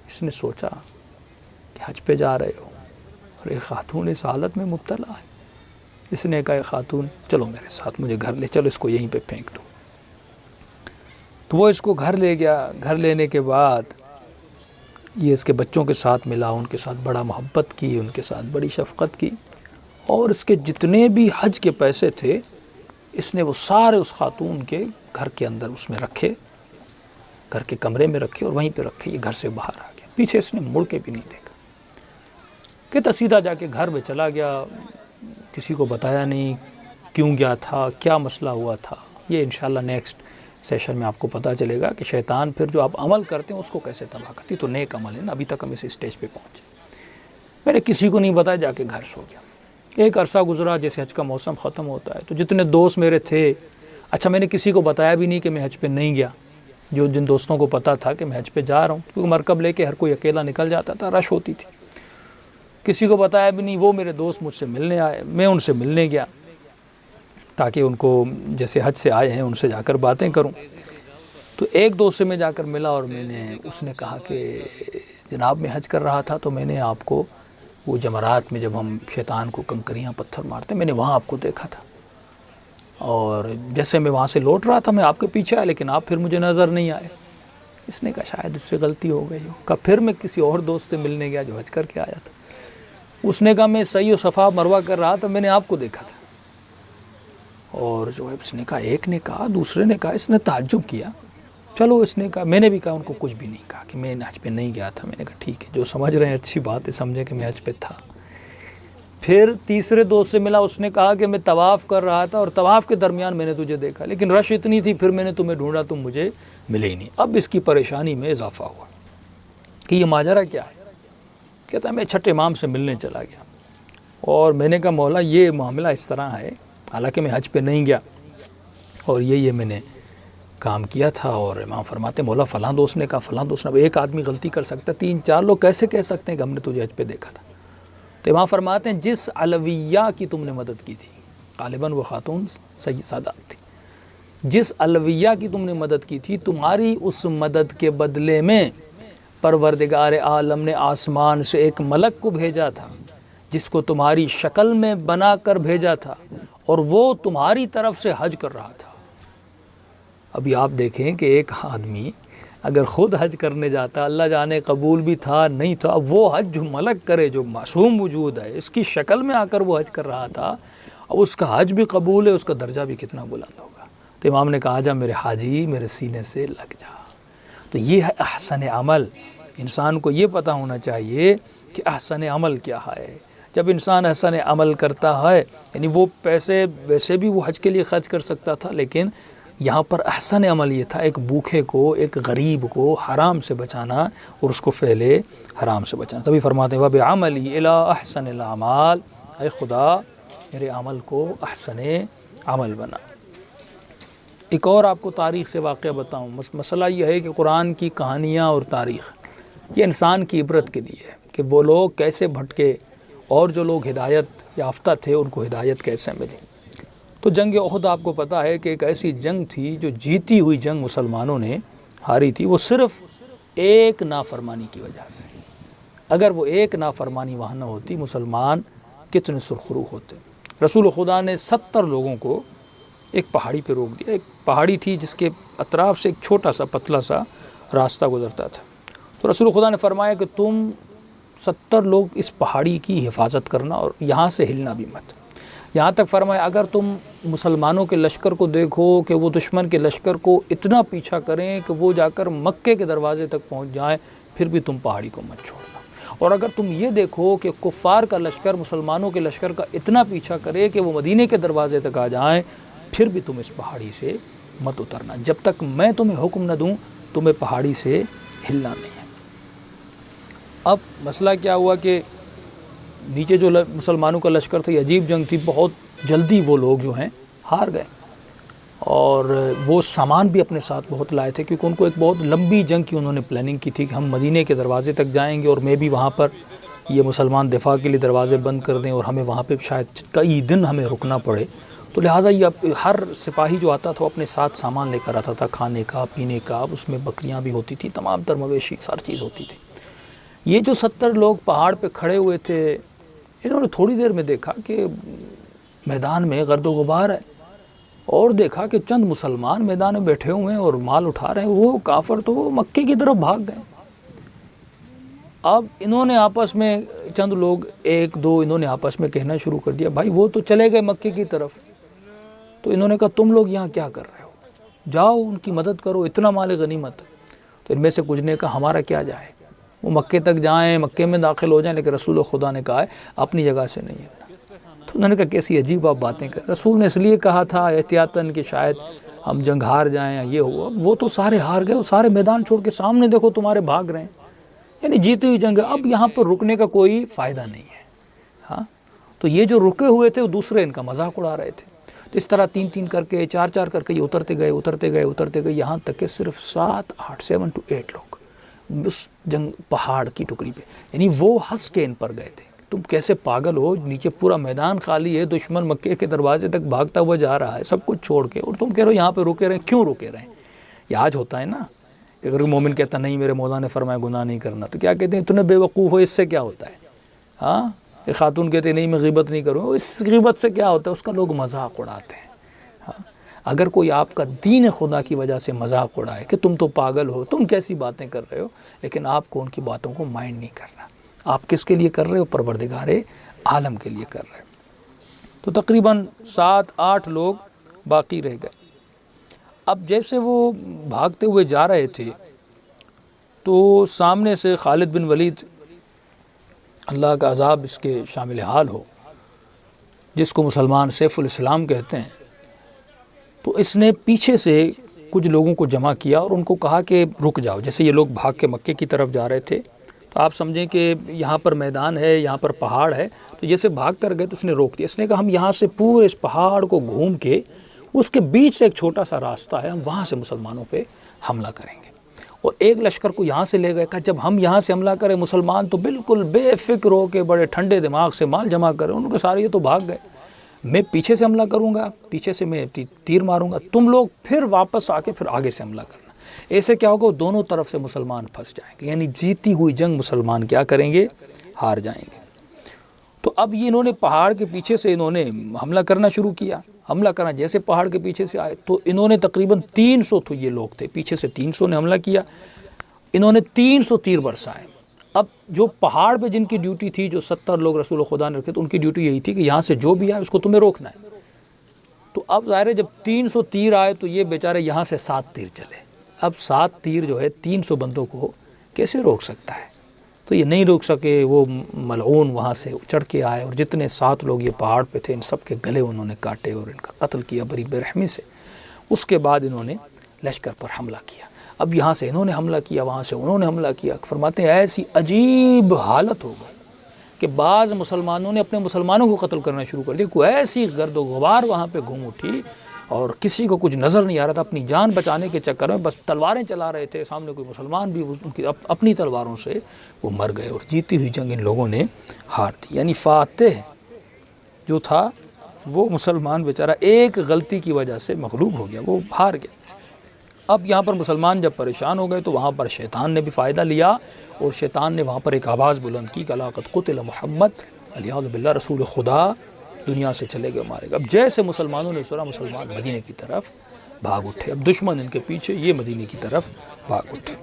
اس نے سوچا کہ حج پہ جا رہے ہو اور ایک خاتون اس حالت میں مبتلا ہے، اس نے کہا خاتون چلو میرے ساتھ، مجھے گھر لے چلو، اس کو یہیں پہ پھینک دو۔ تو وہ اس کو گھر لے گیا. گھر لینے کے بعد یہ اس کے بچوں کے ساتھ ملا, ان کے ساتھ بڑا محبت کی, ان کے ساتھ بڑی شفقت کی, اور اس کے جتنے بھی حج کے پیسے تھے اس نے وہ سارے اس خاتون کے گھر کے اندر اس میں رکھے, گھر کے کمرے میں رکھے اور وہیں پہ رکھے. یہ گھر سے باہر آ گیا, پیچھے اس نے مڑ کے بھی نہیں دیکھا. کہتا سیدھا جا کے گھر میں چلا گیا, کسی کو بتایا نہیں کیوں گیا تھا, کیا مسئلہ ہوا تھا. یہ انشاءاللہ نیکسٹ سیشن میں آپ کو پتہ چلے گا کہ شیطان پھر جو آپ عمل کرتے ہیں اس کو کیسے تباہ کرتی. تو نیک عمل ہے نا, ابھی تک ہم اس اسٹیج پہ پہنچے. میں نے کسی کو نہیں بتایا, جا کے گھر سو گیا. ایک عرصہ گزرا, جیسے حج کا موسم ختم ہوتا ہے تو جتنے دوست میرے تھے, اچھا میں نے کسی کو بتایا بھی نہیں کہ میں حج پہ نہیں گیا. جو جن دوستوں کو پتہ تھا کہ میں حج پہ جا رہا ہوں, کیونکہ مرکب لے کے ہر کوئی اکیلا نکل جاتا تھا, رش ہوتی تھی, کسی کو بتایا بھی نہیں. وہ میرے دوست مجھ سے ملنے آئے, میں ان سے ملنے گیا تاکہ ان کو جیسے حج سے آئے ہیں ان سے جا کر باتیں کروں. تو ایک دوست سے میں جا کر ملا اور اس نے کہا کہ جناب میں حج کر رہا تھا تو میں نے آپ کو وہ جمرات میں جب ہم شیطان کو کنکریاں پتھر مارتے میں نے وہاں آپ کو دیکھا تھا, اور جیسے میں وہاں سے لوٹ رہا تھا میں آپ کے پیچھے آیا, لیکن آپ پھر مجھے نظر نہیں آئے. اس نے کہا شاید اس سے غلطی ہو گئی ہو. کہا پھر میں کسی اور دوست سے ملنے گیا جو حج کر کے آیا تھا. اس نے کہا میں صحیح و صفا مروہ کر رہا تھا, میں نے آپ کو دیکھا تھا. اور جو ہے اس نے کہا, ایک نے کہا, دوسرے نے کہا, اس نے تعجب کیا. چلو اس نے کہا, میں نے بھی کہا ان کو کچھ بھی نہیں کہا کہ میں حج پہ نہیں گیا تھا. میں نے کہا ٹھیک ہے, جو سمجھ رہے ہیں اچھی بات ہے, سمجھے کہ میں حج پہ تھا. پھر تیسرے دوست سے ملا, اس نے کہا کہ میں طواف کر رہا تھا اور طواف کے درمیان میں نے تجھے دیکھا, لیکن رش اتنی تھی پھر میں نے تمہیں ڈھونڈا, تم مجھے ملے ہی نہیں. اب اس کی پریشانی میں اضافہ ہوا کہ یہ ماجرا کیا ہے. کہتا ہے میں چھٹے امام سے ملنے چلا گیا اور میں نے کہا مولا یہ معاملہ اس طرح ہے, حالانکہ میں حج پہ نہیں گیا اور یہ میں نے کام کیا تھا. اور امام فرماتے مولا فلاں دوست نے کہا, فلاں دوست نے. ایک آدمی غلطی کر سکتا ہے, 3-4 لوگ کیسے کہہ سکتے ہیں کہ ہم نے تجھے حج پہ دیکھا تھا. تو امام فرماتے ہیں جس علویہ کی تم نے مدد کی تھی, غالباً وہ خاتون سید سادات تھی, جس علویہ کی تم نے مدد کی تھی, تمہاری اس مدد کے بدلے میں پروردگار عالم نے آسمان سے ایک ملک کو بھیجا تھا جس کو تمہاری شکل میں بنا کر بھیجا تھا, اور وہ تمہاری طرف سے حج کر رہا تھا. ابھی آپ دیکھیں کہ ایک آدمی اگر خود حج کرنے جاتا, اللہ جانے قبول بھی تھا نہیں تھا, اب وہ حج جو ملک کرے, جو معصوم وجود ہے, اس کی شکل میں آ کر وہ حج کر رہا تھا, اب اس کا حج بھی قبول ہے, اس کا درجہ بھی کتنا بلند ہوگا. تو امام نے کہا جا میرے حاجی میرے سینے سے لگ جا. تو یہ ہے احسن عمل. انسان کو یہ پتہ ہونا چاہیے کہ احسن عمل کیا ہے. جب انسان احسن عمل کرتا ہے, یعنی وہ پیسے ویسے بھی وہ حج کے لیے خرچ کر سکتا تھا, لیکن یہاں پر احسن عمل یہ تھا ایک بھوکے کو, ایک غریب کو حرام سے بچانا اور اس کو پھیلے حرام سے بچانا. تبھی فرماتے ہیں وَبِعَمَلِي إِلَىٰ أَحْسَنِ الْأَعْمَالِ, اے خدا میرے عمل کو احسن عمل بنا. ایک اور آپ کو تاریخ سے واقعہ بتاؤں. مسئلہ یہ ہے کہ قرآن کی کہانیاں اور تاریخ یہ انسان کی عبرت کے لیے ہے کہ وہ لوگ کیسے بھٹکے اور جو لوگ ہدایت یافتہ تھے ان کو ہدایت کیسے ملی. تو جنگ احد آپ کو پتہ ہے کہ ایک ایسی جنگ تھی جو جیتی ہوئی جنگ مسلمانوں نے ہاری تھی, وہ صرف ایک نافرمانی کی وجہ سے. اگر وہ ایک نافرمانی وہاں نہ ہوتی مسلمان کتنے سرخرو ہوتے. رسول خدا نے 70 لوگوں کو ایک پہاڑی پہ روک دیا. ایک پہاڑی تھی جس کے اطراف سے ایک چھوٹا سا پتلا سا راستہ گزرتا تھا. تو رسول خدا نے فرمایا کہ تم 70 لوگ اس پہاڑی کی حفاظت کرنا اور یہاں سے ہلنا بھی مت. یہاں تک فرمایا اگر تم مسلمانوں کے لشکر کو دیکھو کہ وہ دشمن کے لشکر کو اتنا پیچھا کریں کہ وہ جا کر مکے کے دروازے تک پہنچ جائیں, پھر بھی تم پہاڑی کو مت چھوڑنا. اور اگر تم یہ دیکھو کہ کفار کا لشکر مسلمانوں کے لشکر کا اتنا پیچھا کرے کہ وہ مدینے کے دروازے تک آ جائیں, پھر بھی تم اس پہاڑی سے مت اترنا. جب تک میں تمہیں حکم نہ دوں تمہیں پہاڑی سے ہلنا نہیں ہے. اب مسئلہ کیا ہوا کہ نیچے جو مسلمانوں کا لشکر تھا, یہ عجیب جنگ تھی, بہت جلدی وہ لوگ جو ہیں ہار گئے, اور وہ سامان بھی اپنے ساتھ بہت لائے تھے کیونکہ ان کو ایک بہت لمبی جنگ کی انہوں نے پلاننگ کی تھی کہ ہم مدینے کے دروازے تک جائیں گے اور میں بھی وہاں پر یہ مسلمان دفاع کے لیے دروازے بند کر دیں اور ہمیں وہاں پہ شاید کئی دن ہمیں رکنا پڑے. تو لہٰذا یہ ہر سپاہی جو آتا تھا وہ اپنے ساتھ سامان لے کر آتا تھا, کھانے کا پینے کا, اس میں بکریاں بھی ہوتی تھیں, تمام تر مویشی ساری چیز ہوتی تھی. یہ جو 70 لوگ پہاڑ پہ کھڑے ہوئے تھے, انہوں نے تھوڑی دیر میں دیکھا کہ میدان میں گرد و غبار ہے, اور دیکھا کہ چند مسلمان میدان میں بیٹھے ہوئے ہیں اور مال اٹھا رہے ہیں، وہ کافر تو مکے کی طرف بھاگ گئے۔ اب انہوں نے آپس میں چند لوگ ایک دو انہوں نے آپس میں کہنا شروع کر دیا، بھائی وہ تو چلے گئے مکے کی طرف، تو انہوں نے کہا تم لوگ یہاں کیا کر رہے ہو، جاؤ ان کی مدد کرو، اتنا مال غنیمت۔ تو ان میں سے کچھ نے کہا ہمارا کیا جائے، وہ مکے تک جائیں، مکے میں داخل ہو جائیں، لیکن رسول خدا نے کہا ہے اپنی جگہ سے نہیں ہے۔ تو انہوں نے کہا کیسی عجیب آپ باتیں کر، رسول نے اس لیے کہا تھا احتیاطاً کہ شاید ہم جنگ ہار جائیں، یہ ہوا، وہ تو سارے ہار گئے، وہ سارے میدان چھوڑ کے سامنے دیکھو تمہارے بھاگ رہے ہیں، یعنی جیتی ہوئی جنگ ہے، اب یہاں پر رکنے کا کوئی فائدہ نہیں ہے۔ ہاں تو یہ جو رکے ہوئے تھے وہ دوسرے ان کا مذاق اڑا رہے تھے۔ تو اس طرح 3 کر کے 4 کر کے یہ اترتے گئے یہاں تک کہ صرف 7 to 8 لوگ اس جنگ پہاڑ کی ٹکری پہ، یعنی وہ ہنس کے ان پر گئے تھے، تم کیسے پاگل ہو، نیچے پورا میدان خالی ہے، دشمن مکے کے دروازے تک بھاگتا ہوا جا رہا ہے سب کچھ چھوڑ کے، اور تم کہہ رہے ہو یہاں پہ رکے رہیں، کیوں رکے رہیں؟ یہ آج ہوتا ہے نا کہ اگر مومن کہتا نہیں میرے مولا نے فرمایا گناہ نہیں کرنا، تو کیا کہتے ہیں اتنے بے وقوف ہو، اس سے کیا ہوتا ہے؟ ہاں ایک خاتون کہتے ہیں نہیں میں غیبت نہیں کروں، اس غیبت سے کیا ہوتا ہے؟ اس کا لوگ مذاق اڑاتے ہیں۔ ہاں اگر کوئی آپ کا دین خدا کی وجہ سے مذاق اڑائے کہ تم تو پاگل ہو، تم کیسی باتیں کر رہے ہو، لیکن آپ کو ان کی باتوں کو مائنڈ نہیں کرنا، آپ کس کے لیے کر رہے ہو؟ پروردگار عالم کے لیے کر رہے ہو۔ تو تقریباً 7-8 لوگ باقی رہ گئے۔ اب جیسے وہ بھاگتے ہوئے جا رہے تھے تو سامنے سے خالد بن ولید، اللہ کا عذاب اس کے شامل حال ہو، جس کو مسلمان سیف الاسلام کہتے ہیں، تو اس نے پیچھے سے کچھ لوگوں کو جمع کیا اور ان کو کہا کہ رک جاؤ، جیسے یہ لوگ بھاگ کے مکے کی طرف جا رہے تھے، تو آپ سمجھیں کہ یہاں پر میدان ہے، یہاں پر پہاڑ ہے، تو جیسے بھاگ کر گئے تو اس نے روک دیا، اس نے کہا ہم یہاں سے پورے اس پہاڑ کو گھوم کے اس کے بیچ سے ایک چھوٹا سا راستہ ہے، ہم وہاں سے مسلمانوں پہ حملہ کریں گے، اور ایک لشکر کو یہاں سے لے گئے، کہا جب ہم یہاں سے حملہ کریں مسلمان تو بالکل بے فکر ہو کے بڑے ٹھنڈے دماغ سے مال جمع کریں، ان کے سارے یہ تو بھاگ گئے، میں پیچھے سے حملہ کروں گا، پیچھے سے میں تیر ماروں گا، تم لوگ پھر واپس آ کے پھر آگے سے حملہ کرنا، ایسے کیا ہوگا دونوں طرف سے مسلمان پھنس جائیں گے، یعنی جیتی ہوئی جنگ مسلمان کیا کریں گے؟ ہار جائیں گے۔ تو اب یہ انہوں نے پہاڑ کے پیچھے سے انہوں نے حملہ کرنا شروع کیا، حملہ کرنا جیسے پہاڑ کے پیچھے سے آئے تو انہوں نے تقریباً 300 تو یہ لوگ تھے، پیچھے سے 300 نے حملہ کیا، انہوں نے 300 تیر برسائے۔ اب جو پہاڑ پہ جن کی ڈیوٹی تھی، جو 70 لوگ رسول خدا نے رکھے، تو ان کی ڈیوٹی یہی تھی کہ یہاں سے جو بھی آئے اس کو تمہیں روکنا ہے۔ تو اب ظاہر ہے جب 300 تیر آئے تو یہ بیچارے یہاں سے 7 تیر چلے، اب 7 تیر جو ہے 300 بندوں کو کیسے روک سکتا ہے؟ تو یہ نہیں روک سکے، وہ ملعون وہاں سے چڑھ کے آئے اور جتنے 7 لوگ یہ پہاڑ پہ تھے ان سب کے گلے انہوں نے کاٹے اور ان کا قتل کیا بڑی بے رحمی سے۔ اس کے بعد انہوں نے لشکر پر حملہ کیا، اب یہاں سے انہوں نے حملہ کیا، وہاں سے انہوں نے حملہ کیا، فرماتے ہیں ایسی عجیب حالت ہو گئی کہ بعض مسلمانوں نے اپنے مسلمانوں کو قتل کرنا شروع کر دیا، کوئی ایسی گرد و غبار وہاں پہ گھوم اٹھی اور کسی کو کچھ نظر نہیں آ رہا تھا، اپنی جان بچانے کے چکر میں بس تلواریں چلا رہے تھے، سامنے کوئی مسلمان بھی ان کی اپنی تلواروں سے وہ مر گئے، اور جیتی ہوئی جنگ ان لوگوں نے ہار دی، یعنی فاتح جو تھا وہ مسلمان بیچارہ ایک غلطی کی وجہ سے مغلوب ہو گیا، وہ ہار گیا۔ اب یہاں پر مسلمان جب پریشان ہو گئے تو وہاں پر شیطان نے بھی فائدہ لیا، اور شیطان نے وہاں پر ایک آواز بلند کی کہ لقد قتل محمد، علیہ باللہ رسول خدا دنیا سے چلے گئے، مارے گا۔ اب جیسے مسلمانوں نے سنا، مسلمان مدینے کی طرف بھاگ اٹھے، اب دشمن ان کے پیچھے، یہ مدینے کی طرف بھاگ اٹھے۔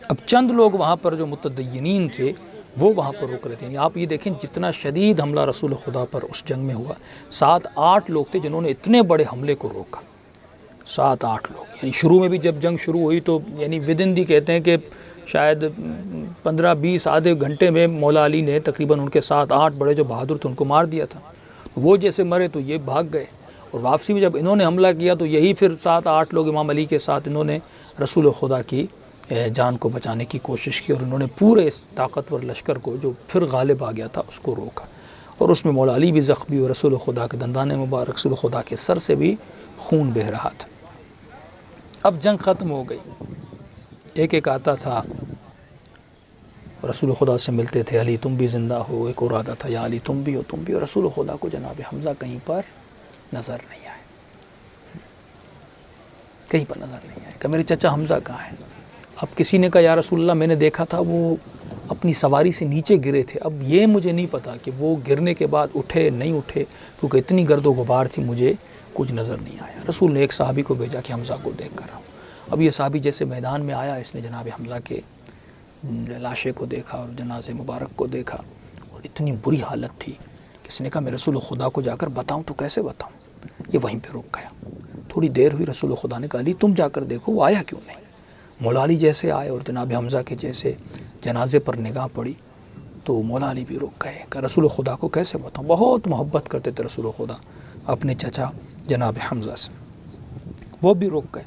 اب چند لوگ وہاں پر جو متدینین تھے وہ وہاں پر رک رہے تھے، یعنی آپ یہ دیکھیں جتنا شدید حملہ رسول خدا پر اس جنگ میں ہوا، 7-8 لوگ تھے جنہوں نے اتنے بڑے حملے کو روکا، 7-8 لوگ، یعنی شروع میں بھی جب جنگ شروع ہوئی تو یعنی ودن دی کہتے ہیں کہ شاید 15-20 آدھے گھنٹے میں مولا علی نے تقریباً ان کے 7-8 بڑے جو بہادر تھے ان کو مار دیا تھا، وہ جیسے مرے تو یہ بھاگ گئے، اور واپسی میں جب انہوں نے حملہ کیا تو یہی پھر 7-8 لوگ امام علی کے ساتھ انہوں نے رسول خدا کی جان کو بچانے کی کوشش کی، اور انہوں نے پورے اس طاقتور لشکر کو جو پھر غالب آ گیا تھا اس کو روکا، اور اس میں مولا علی بھی زخمی اور رسول خدا کے دندان مبارک، رسول خدا کے سر سے بھی خون بہہ رہا تھا۔ اب جنگ ختم ہو گئی، ایک ایک آتا تھا رسول خدا سے ملتے تھے، علی تم بھی زندہ ہو، ایک اور آتا تھا یا علی تم بھی ہو تم بھی ہو، رسول خدا کو جناب حمزہ کہیں پر نظر نہیں آئے، کہیں پر نظر نہیں آئے کہ میرے چچا حمزہ کہاں ہے؟ اب کسی نے کہا یا رسول اللہ میں نے دیکھا تھا وہ اپنی سواری سے نیچے گرے تھے، اب یہ مجھے نہیں پتا کہ وہ گرنے کے بعد اٹھے نہیں اٹھے، کیونکہ اتنی گرد و غبار تھی مجھے کچھ نظر نہیں آیا۔ رسول نے ایک صحابی کو بھیجا کہ حمزہ کو دیکھ کر آؤ۔ اب یہ صحابی جیسے میدان میں آیا، اس نے جناب حمزہ کے لاشے کو دیکھا اور جنازے مبارک کو دیکھا، اور اتنی بری حالت تھی کہ اس نے کہا میں رسول خدا کو جا کر بتاؤں تو کیسے بتاؤں؟ یہ وہیں پہ رک گیا۔ تھوڑی دیر ہوئی، رسول خدا نے کہا علی تم جا کر دیکھو وہ آیا کیوں نہیں۔ مولا علی جیسے آئے اور جناب حمزہ کے جیسے جنازے پر نگاہ پڑی تو مولا علی بھی رک گئے کہ رسول خدا کو کیسے بتاؤں۔ بہت محبت کرتے تھے رسول خدا اپنے چچا جناب حمزہ سے، وہ بھی رک گئے۔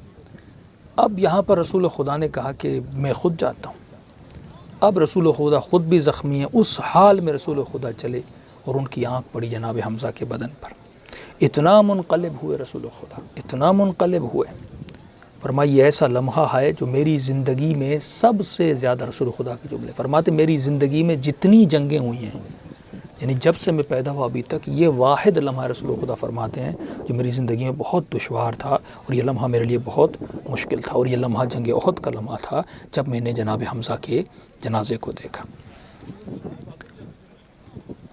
اب یہاں پر رسول خدا نے کہا کہ میں خود جاتا ہوں۔ اب رسول خدا خود بھی زخمی ہیں، اس حال میں رسول خدا چلے اور ان کی آنکھ پڑی جناب حمزہ کے بدن پر۔ اتنا منقلب ہوئے رسول خدا، اتنا منقلب ہوئے، فرمایا یہ ایسا لمحہ ہے جو میری زندگی میں سب سے زیادہ، رسول خدا کے جملے فرماتے میری زندگی میں جتنی جنگیں ہوئی ہیں، یعنی جب سے میں پیدا ہوا ابھی تک، یہ واحد لمحہ رسول خدا فرماتے ہیں جو میری زندگی میں بہت دشوار تھا، اور یہ لمحہ میرے لیے بہت مشکل تھا، اور یہ لمحہ جنگ احد کا لمحہ تھا جب میں نے جناب حمزہ کے جنازے کو دیکھا۔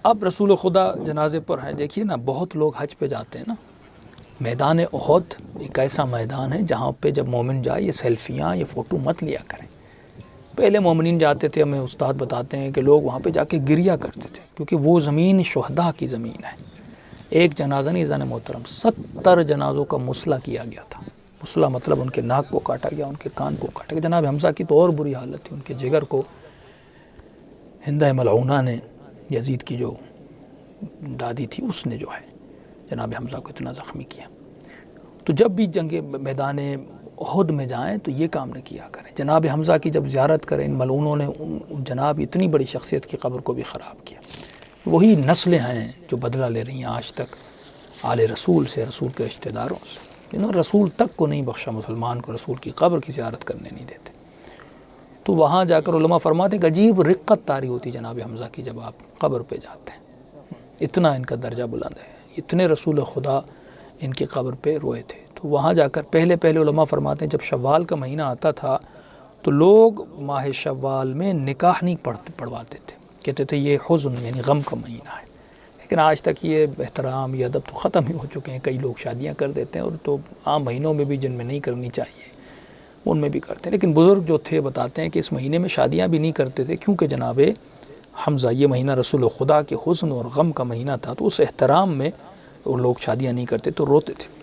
اب رسول خدا جنازے پر ہیں، دیکھیے نا بہت لوگ حج پہ جاتے ہیں نا، میدان احد ایک ایسا میدان ہے جہاں پہ جب مومن جائے یہ سیلفیاں یہ فوٹو مت لیا کریں۔ پہلے مومنین جاتے تھے، ہمیں استاد بتاتے ہیں کہ لوگ وہاں پہ جا کے گریا کرتے تھے، کیونکہ وہ زمین شہداء کی زمین ہے۔ ایک جنازہ نہیں زن محترم، 70 جنازوں کا مسلح کیا گیا تھا۔ مسلح مطلب ان کے ناک کو کاٹا گیا، ان کے کان کو کاٹا گیا۔ جناب حمزہ کی تو اور بری حالت تھی، ان کے جگر کو ہندہ ملعونہ نے، یزید کی جو دادی تھی، اس نے جو ہے جناب حمزہ کو اتنا زخمی کیا۔ تو جب بھی جنگ میدان احد میں جائیں تو یہ کام نہ کیا کریں۔ جناب حمزہ کی جب زیارت کریں، ان ملعونوں نے جناب اتنی بڑی شخصیت کی قبر کو بھی خراب کیا۔ وہی نسلیں ہیں جو بدلہ لے رہی ہیں آج تک آل رسول سے، رسول کے رشتہ داروں سے، جنہوں نے رسول تک کو نہیں بخشا، مسلمان کو رسول کی قبر کی زیارت کرنے نہیں دیتے۔ تو وہاں جا کر علماء فرماتے ہیں کہ عجیب رقت طاری ہوتی جناب حمزہ کی جب آپ قبر پہ جاتے ہیں، اتنا ان کا درجہ بلند ہے، اتنے رسول خدا ان کی قبر پہ روئے تھے۔ تو وہاں جا کر پہلے علماء فرماتے ہیں جب شوال کا مہینہ آتا تھا تو لوگ ماہ شوال میں نکاح نہیں پڑھواتے تھے، کہتے تھے یہ حزن یعنی غم کا مہینہ ہے۔ لیکن آج تک یہ احترام، یہ ادب تو ختم ہی ہو چکے ہیں۔ کئی لوگ شادیاں کر دیتے ہیں، اور تو عام مہینوں میں بھی جن میں نہیں کرنی چاہیے ان میں بھی کرتے ہیں۔ لیکن بزرگ جو تھے بتاتے ہیں کہ اس مہینے میں شادیاں بھی نہیں کرتے تھے، کیونکہ جناب حمزہ یہ مہینہ رسول خدا کے حزن اور غم کا مہینہ تھا، تو اس احترام میں وہ لوگ شادیاں نہیں کرتے تو روتے تھے۔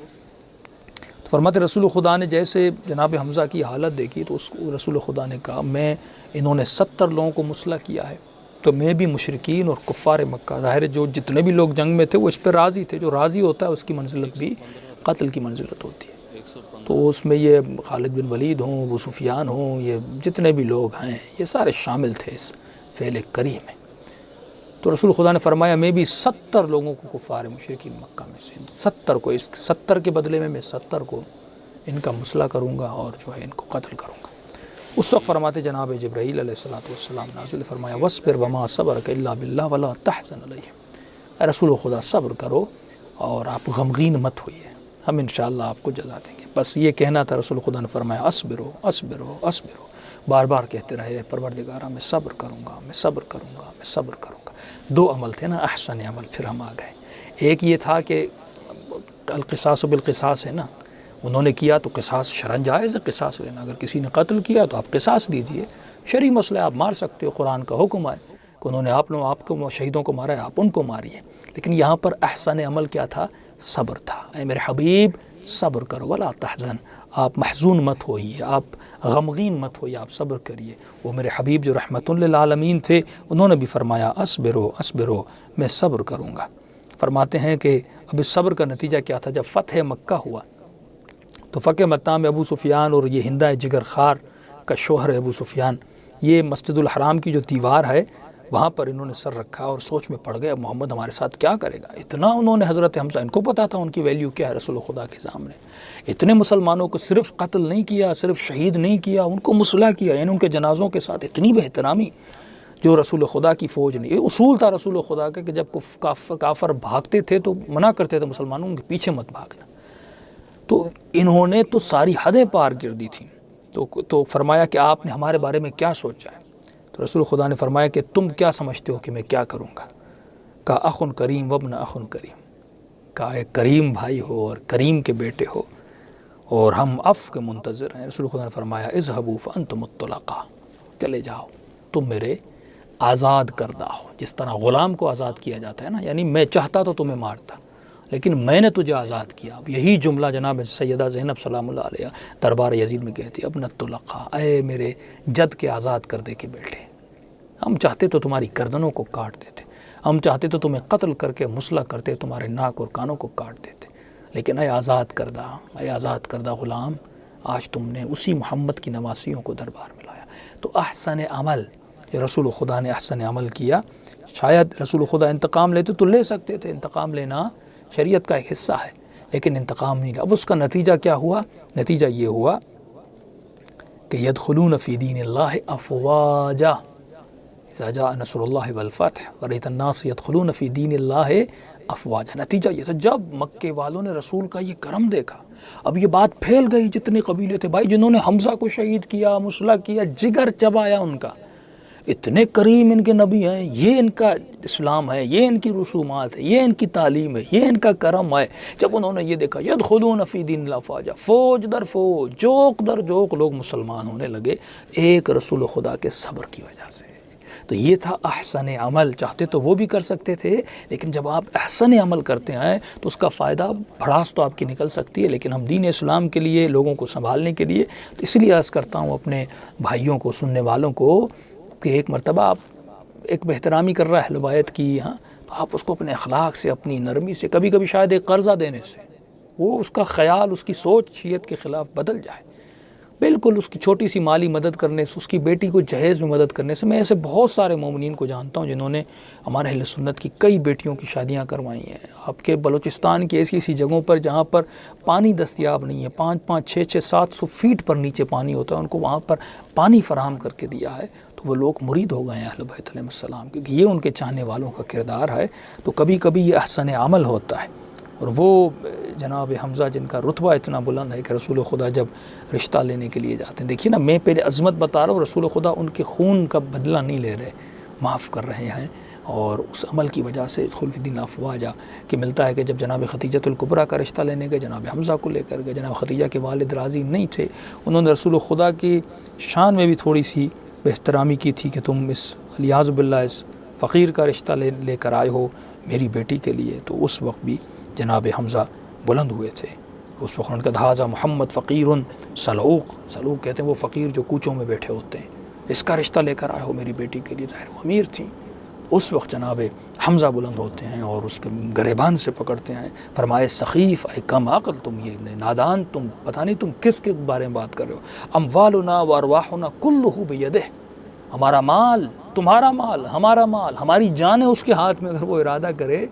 تو فرماتے رسول خدا نے جیسے جناب حمزہ کی حالت دیکھی تو اس کو رسول خدا نے کہا میں انہوں نے 70 لوگوں کو مسلح کیا ہے، تو میں بھی مشرکین اور کفار مکہ، ظاہر ہے جو جتنے بھی لوگ جنگ میں تھے وہ اس پہ راضی تھے، جو راضی ہوتا ہے اس کی منزلت بھی قتل کی منزلت ہوتی ہے۔ تو اس میں یہ خالد بن ولید ہوں، ابو سفیان ہوں، یہ جتنے بھی لوگ ہیں یہ سارے شامل تھے اس فعل کریم میں۔ تو رسول خدا نے فرمایا میں بھی 70 لوگوں کو کفار مشرکین مکہ میں سے 70 کو، اس 70 کے بدلے میں 70 کو ان کا مسلح کروں گا اور جو ہے ان کو قتل کروں گا۔ اس وقت فرماتے جناب جبرائیل علیہ السلام نازل فرمایا وَاصْبِرْ وَمَا صَبْرُكَ إِلَّا بِاللَّهِ وَلَا تَحْزَنْ عَلَيْهِمْ، اے رسول خدا صبر کرو اور آپ غمگین مت ہوئیے، ہم انشاءاللہ آپ کو جزا دیں گے۔ بس یہ کہنا تھا، رسول خدا نے فرمایا اصبرو اصبرو اصبرو، بار بار کہتے رہے پروردگارہ میں صبر کروں گا، میں صبر کروں گا، میں صبر کروں گا۔ 2 عمل تھے نا احسن عمل، پھر ہم آ گئے۔ ایک یہ تھا کہ القصاص بالقصاص ہے نا، انہوں نے کیا تو قصاص شرعاً جائز ہے قصاص لینا، اگر کسی نے قتل کیا تو آپ قصاص دیجئے، شرعی مسئلہ آپ مار سکتے ہو، قرآن کا حکم ہے کہ انہوں نے آپ کو شہیدوں کو مارا ہے، آپ ان کو ماریے۔ لیکن یہاں پر احسن عمل کیا تھا؟ صبر تھا۔ اے میرے حبیب صبر کرو، ولا تحزن، آپ محزون مت ہوئیے، آپ غمگین مت ہوئیے، آپ صبر کریے۔ وہ میرے حبیب جو رحمت للعالمین تھے انہوں نے بھی فرمایا اصبرو اصبرو، میں صبر کروں گا۔ فرماتے ہیں کہ اب اس صبر کا نتیجہ کیا تھا؟ جب فتح مکہ ہوا تو فتح مکہ میں ابو سفیان اور یہ ہندہ جگر خار کا شوہر ابو سفیان، یہ مسجد الحرام کی جو دیوار ہے وہاں پر انہوں نے سر رکھا اور سوچ میں پڑ گئے محمد ہمارے ساتھ کیا کرے گا۔ اتنا انہوں نے حضرت حمزہ، ان کو پتا تھا ان کی ویلیو کیا ہے رسول خدا کے سامنے، اتنے مسلمانوں کو صرف قتل نہیں کیا، صرف شہید نہیں کیا، ان کو مسلح کیا، یعنی ان کے جنازوں کے ساتھ اتنی بے احترامی جو رسول خدا کی فوج نے، یہ اصول تھا رسول خدا کا کہ جب کافر بھاگتے تھے تو منع کرتے تھے مسلمانوں کے پیچھے مت بھاگنا، تو انہوں نے تو ساری حدیں پار کر دی تھیں۔ تو فرمایا کہ آپ نے ہمارے بارے میں کیا سوچا ہے؟ تو رسول خدا نے فرمایا کہ تم کیا سمجھتے ہو کہ میں کیا کروں گا؟ کہا اخن کریم وابن اخن کریم، کا ایک کریم بھائی ہو اور کریم کے بیٹے ہو اور ہم عفو کے منتظر ہیں۔ رسول خدا نے فرمایا اذهبوا فانتم الطلقاء، چلے جاؤ تم میرے آزاد کردہ ہو۔ جس طرح غلام کو آزاد کیا جاتا ہے نا، یعنی میں چاہتا تو تمہیں مارتا لیکن میں نے تجھے آزاد کیا۔ اب یہی جملہ جناب سیدہ زینب سلام اللہ علیہ دربار یزید میں کہتی ابن الطلقاء، اے میرے جد کے آزاد کردے کے بیٹے، ہم چاہتے تو تمہاری گردنوں کو کاٹ دیتے، ہم چاہتے تو تمہیں قتل کر کے مسلح کرتے، تمہارے ناک اور کانوں کو کاٹ دیتے، لیکن اے آزاد کردہ غلام، آج تم نے اسی محمد کی نواسیوں کو دربار میں لایا۔ تو احسن عمل، یہ رسول خدا نے احسن عمل کیا۔ شاید رسول خدا انتقام لیتے تو لے سکتے تھے، انتقام لینا شریعت کا ایک حصہ ہے، لیکن انتقام نہیں لیا۔ اب اس کا نتیجہ کیا ہوا؟ نتیجہ یہ ہوا کہ یدخلون فی دین اللہ افواجا اذا جاء نصر اللہ والفتح ورأیت الناس یدخلون فی دین اللہ افواجا۔ نتیجہ یہ تھا جب مکے والوں نے رسول کا یہ کرم دیکھا، اب یہ بات پھیل گئی، جتنے قبیلے تھے بھائی جنہوں نے حمزہ کو شہید کیا، مسلح کیا، جگر چبایا ان کا، اتنے کریم ان کے نبی ہیں، یہ ان کا اسلام ہے، یہ ان کی رسومات ہے، یہ ان کی تعلیم ہے، یہ ان کا کرم ہے۔ جب انہوں نے یہ دیکھا یدخلون فی دین اللہ افواجا، فوج در فوج، جوق در جوق لوگ مسلمان ہونے لگے، ایک رسول خدا کے صبر کی وجہ سے۔ تو یہ تھا احسن عمل۔ چاہتے تو وہ بھی کر سکتے تھے، لیکن جب آپ احسن عمل کرتے ہیں تو اس کا فائدہ بھڑاس تو آپ کی نکل سکتی ہے، لیکن ہم دین اسلام کے لیے، لوگوں کو سنبھالنے کے لیے، تو اس لیے عرض کرتا ہوں اپنے بھائیوں کو، سننے والوں کو، کہ ایک مرتبہ آپ ایک بہترامی کر رہا ہے اہل بیت کی، ہاں، تو آپ اس کو اپنے اخلاق سے، اپنی نرمی سے، کبھی کبھی شاید ایک قرضہ دینے سے وہ اس کا خیال، اس کی سوچ شیعت کے خلاف بدل جائے۔ بالکل اس کی چھوٹی سی مالی مدد کرنے سے، اس کی بیٹی کو جہیز میں مدد کرنے سے، میں ایسے بہت سارے مومنین کو جانتا ہوں جنہوں نے ہمارے اہل سنت کی کئی بیٹیوں کی شادیاں کروائی ہیں۔ آپ کے بلوچستان کی ایسی جگہوں پر جہاں پر پانی دستیاب نہیں ہے، 5-5، 6-6، 700 فیٹ پر نیچے پانی ہوتا ہے، ان کو وہاں پر پانی فراہم کر کے دیا ہے، تو وہ لوگ مرید ہو گئے ہیں اہل بیت علیہ السلام، کیونکہ یہ ان کے چاہنے والوں کا کردار ہے۔ تو کبھی کبھی یہ احسن عمل ہوتا ہے۔ اور وہ جناب حمزہ جن کا رتبہ اتنا بلند ہے کہ رسول خدا جب رشتہ لینے کے لیے جاتے ہیں، دیکھیے نا، میں پہلے عظمت بتا رہا ہوں، رسول خدا ان کے خون کا بدلہ نہیں لے رہے، معاف کر رہے ہیں، اور اس عمل کی وجہ سے ادخل فی الدین افواجا کہ ملتا ہے کہ جب جناب خدیجۃ الکبریٰ کا رشتہ لینے گئے، جناب حمزہ کو لے کر گئے، جناب خدیجہ کے والد راضی نہیں تھے، انہوں نے رسول خدا کی شان میں بھی تھوڑی سی بے احترامی کی تھی کہ تم اس الیاذ باللہ اس فقیر کا رشتہ لے کر آئے ہو میری بیٹی کے لیے۔ تو اس وقت بھی جناب حمزہ بلند ہوئے تھے، اس وقت ان کا دھاذا محمد فقیر سلوق، سلوق کہتے ہیں وہ فقیر جو کوچوں میں بیٹھے ہوتے ہیں، اس کا رشتہ لے کر آئے ہو میری بیٹی کے لیے، ظاہر وہ امیر تھیں۔ اس وقت جناب حمزہ بلند ہوتے ہیں اور اس کے گریبان سے پکڑتے ہیں، فرمائے سخیف، اے کم عقل، تم یہ نادان، تم پتہ نہیں تم کس کے بارے میں بات کر رہے ہو، اموالنا و ارواحنا کلہ بیدہ، ہمارا مال، تمہارا مال، ہمارا مال، ہماری جانیں اس کے ہاتھ میں، اگر وہ ارادہ کرے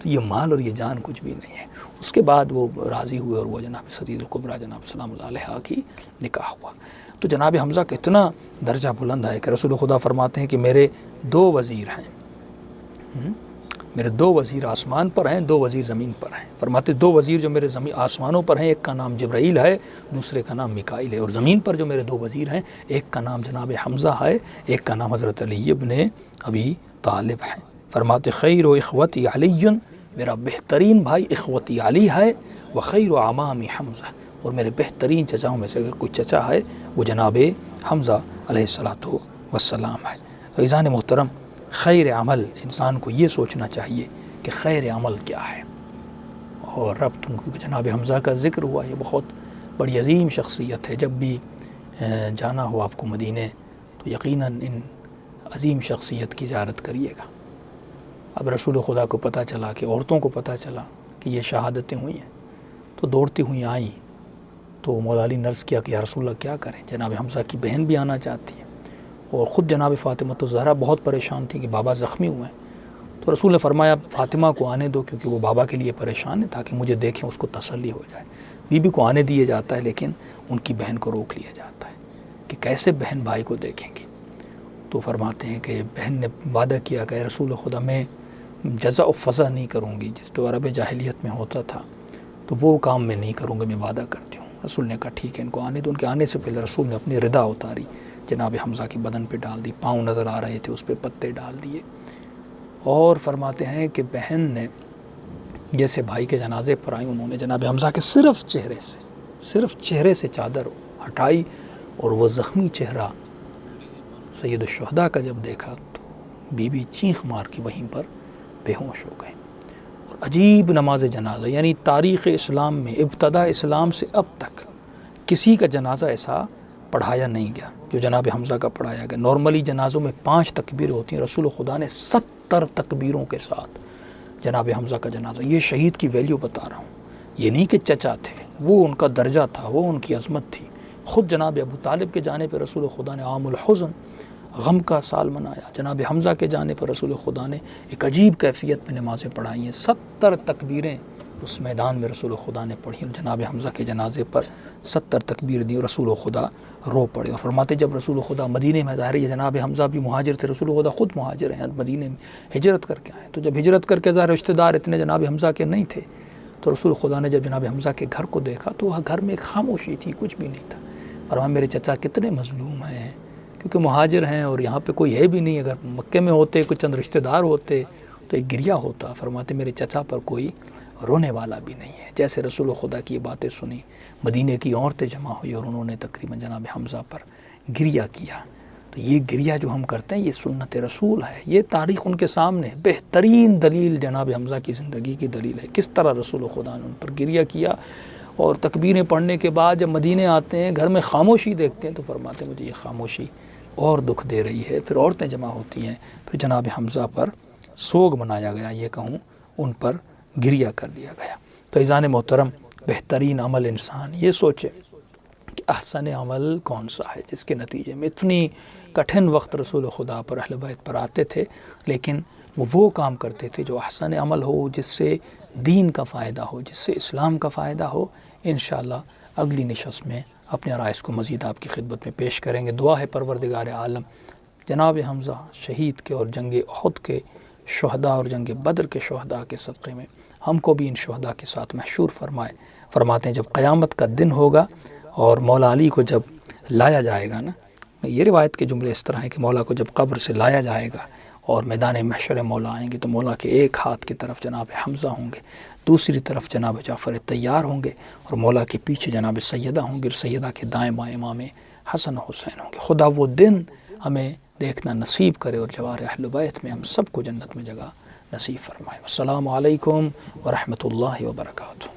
تو یہ مال اور یہ جان کچھ بھی نہیں ہے۔ اس کے بعد وہ راضی ہوئے اور وہ جناب خدیجہ الکبریٰ جناب سلام اللہ علیہ کی نکاح ہوا۔ تو جناب حمزہ کا اتنا درجہ بلند ہے کہ رسول خدا فرماتے ہیں کہ میرے 2 وزیر ہیں، میرے 2 وزیر آسمان پر ہیں، 2 وزیر زمین پر ہیں۔ فرماتے 2 وزیر جو میرے آسمانوں پر ہیں، ایک کا نام جبرائیل ہے، دوسرے کا نام میکائیل ہے، اور زمین پر جو میرے 2 وزیر ہیں، ایک کا نام جناب حمزہ ہے، ایک کا نام حضرت علی ابن ابی طالب ہے۔ فرماتے خیر و اخوتی علی، میرا بہترین بھائی اخوتی علی ہے، وخیر و عمامی حمزہ، اور میرے بہترین چچاؤں میں سے اگر کوئی چچا ہے وہ جناب حمزہ علیہ السلام ہے۔ تو عزیزان محترم، خیر عمل انسان کو یہ سوچنا چاہیے کہ خیر عمل کیا ہے، اور رب تم کو جناب حمزہ کا ذکر ہوا، یہ بہت بڑی عظیم شخصیت ہے۔ جب بھی جانا ہو آپ کو مدینے تو یقیناً ان عظیم شخصیت کی زیارت کریے گا۔ اب رسول خدا کو پتہ چلا کہ عورتوں کو پتہ چلا کہ یہ شہادتیں ہوئی ہیں، تو دوڑتی ہوئی آئیں، تو مولا علی نے عرض کیا کہ یا رسول اللہ کیا کریں، جناب حمزہ کی بہن بھی آنا چاہتی ہے، اور خود جناب فاطمہ الزہرا بہت پریشان تھی کہ بابا زخمی ہوئے ہیں۔ تو رسول نے فرمایا فاطمہ کو آنے دو، کیونکہ وہ بابا کے لیے پریشان ہے، تاکہ مجھے دیکھیں، اس کو تسلی ہو جائے۔ بی بی کو آنے دیے جاتا ہے، لیکن ان کی بہن کو روک لیا جاتا ہے کہ کیسے بہن بھائی کو دیکھیں گی۔ تو فرماتے ہیں کہ بہن نے وعدہ کیا کہ رسول خدا میں جزا و فضا نہیں کروں گی، جس تو عرب جاہلیت میں ہوتا تھا، تو وہ کام میں نہیں کروں گی، میں وعدہ کرتی ہوں۔ رسول نے کہا ٹھیک ہے، ان کو آنے دو۔ ان کے آنے سے پہلے رسول نے اپنی ردا اتاری، جناب حمزہ کی بدن پہ ڈال دی، پاؤں نظر آ رہے تھے، اس پہ پتے ڈال دیے، اور فرماتے ہیں کہ بہن نے جیسے بھائی کے جنازے پر آئیں، انہوں نے جناب حمزہ کے صرف چہرے سے چادر ہٹائی اور وہ زخمی چہرہ سید الشہداء کا جب دیکھا تو بی بی چیخ مار کے وہیں پر بے ہوش ہو گئے۔ اور عجیب نماز جنازہ، یعنی تاریخ اسلام میں ابتدا اسلام سے اب تک کسی کا جنازہ ایسا پڑھایا نہیں گیا جو جناب حمزہ کا پڑھایا گیا۔ نارملی جنازوں میں 5 تکبیریں ہوتی ہیں، رسول خدا نے 70 تکبیروں کے ساتھ جناب حمزہ کا جنازہ۔ یہ شہید کی ویلیو بتا رہا ہوں، یہ نہیں کہ چچا تھے، وہ ان کا درجہ تھا، وہ ان کی عظمت تھی۔ خود جناب ابو طالب کے جانے پہ رسول خدا نے عام الحزن، غم کا سال منایا۔ جناب حمزہ کے جانے پر رسول خدا نے ایک عجیب کیفیت میں نمازیں پڑھائی ہیں۔ 70 تکبیریں اس میدان میں رسول خدا نے پڑھی، جناب حمزہ کے جنازے پر 70 تکبیر دی، رسول خدا رو پڑے۔ اور فرماتے جب رسول خدا مدینے میں ظاہر ہے جناب حمزہ بھی مہاجر تھے، رسول خدا خود مہاجر ہیں، مدینے میں ہجرت کر کے آئے، تو جب ہجرت کر کے ظاہر رشتہ دار اتنے جناب حمزہ کے نہیں تھے، تو رسول خدا نے جب جناب حمزہ کے گھر کو دیکھا تو وہ گھر میں ایک خاموشی تھی، کچھ بھی نہیں تھا۔ فرمایا میرے چچا کتنے مظلوم ہیں، کیونکہ مہاجر ہیں اور یہاں پہ کوئی ہے بھی نہیں، اگر مکے میں ہوتے کوئی چند رشتہ دار ہوتے تو ایک گریہ ہوتا۔ فرماتے میرے چچا پر کوئی رونے والا بھی نہیں ہے۔ جیسے رسول خدا کی یہ باتیں سنی، مدینے کی عورتیں جمع ہوئی اور انہوں نے تقریباً جناب حمزہ پر گریہ کیا۔ تو یہ گریہ جو ہم کرتے ہیں یہ سنت رسول ہے، یہ تاریخ ان کے سامنے بہترین دلیل جناب حمزہ کی زندگی کی دلیل ہے، کس طرح رسول خدا نے ان پر گریہ کیا۔ اور تکبیریں پڑھنے کے بعد جب مدینے آتے ہیں، گھر میں خاموشی دیکھتے ہیں تو فرماتے مجھے یہ خاموشی اور دکھ دے رہی ہے۔ پھر عورتیں جمع ہوتی ہیں، پھر جناب حمزہ پر سوگ منایا گیا، یہ کہوں ان پر گریہ کر دیا گیا۔ تو عزیزان محترم، بہترین عمل انسان یہ سوچے کہ احسن عمل کون سا ہے جس کے نتیجے میں اتنی کٹھن وقت رسول خدا پر اہل بیت پر آتے تھے، لیکن وہ کام کرتے تھے جو احسن عمل ہو، جس سے دین کا فائدہ ہو، جس سے اسلام کا فائدہ ہو۔ انشاءاللہ اگلی نشست میں اپنے آرائز کو مزید آپ کی خدمت میں پیش کریں گے۔ دعا ہے پروردگار عالم جناب حمزہ شہید کے اور جنگ احد کے شہداء اور جنگ بدر کے شہداء کے صدقے میں ہم کو بھی ان شہداء کے ساتھ محشور فرمائے۔ فرماتے ہیں جب قیامت کا دن ہوگا اور مولا علی کو جب لایا جائے گا نا، یہ روایت کے جملے اس طرح ہیں کہ مولا کو جب قبر سے لایا جائے گا اور میدان محشر مولا آئیں گے تو مولا کے ایک ہاتھ کی طرف جناب حمزہ ہوں گے، دوسری طرف جناب جعفر طیار ہوں گے، اور مولا کے پیچھے جناب سیدہ ہوں گے، اور سیدہ کے دائیں بائیں امام حسن حسین ہوں گے۔ خدا وہ دن ہمیں دیکھنا نصیب کرے اور جوار اہل بیت میں ہم سب کو جنت میں جگہ نصیب فرمائے۔ السلام علیکم ورحمۃ اللہ وبرکاتہ۔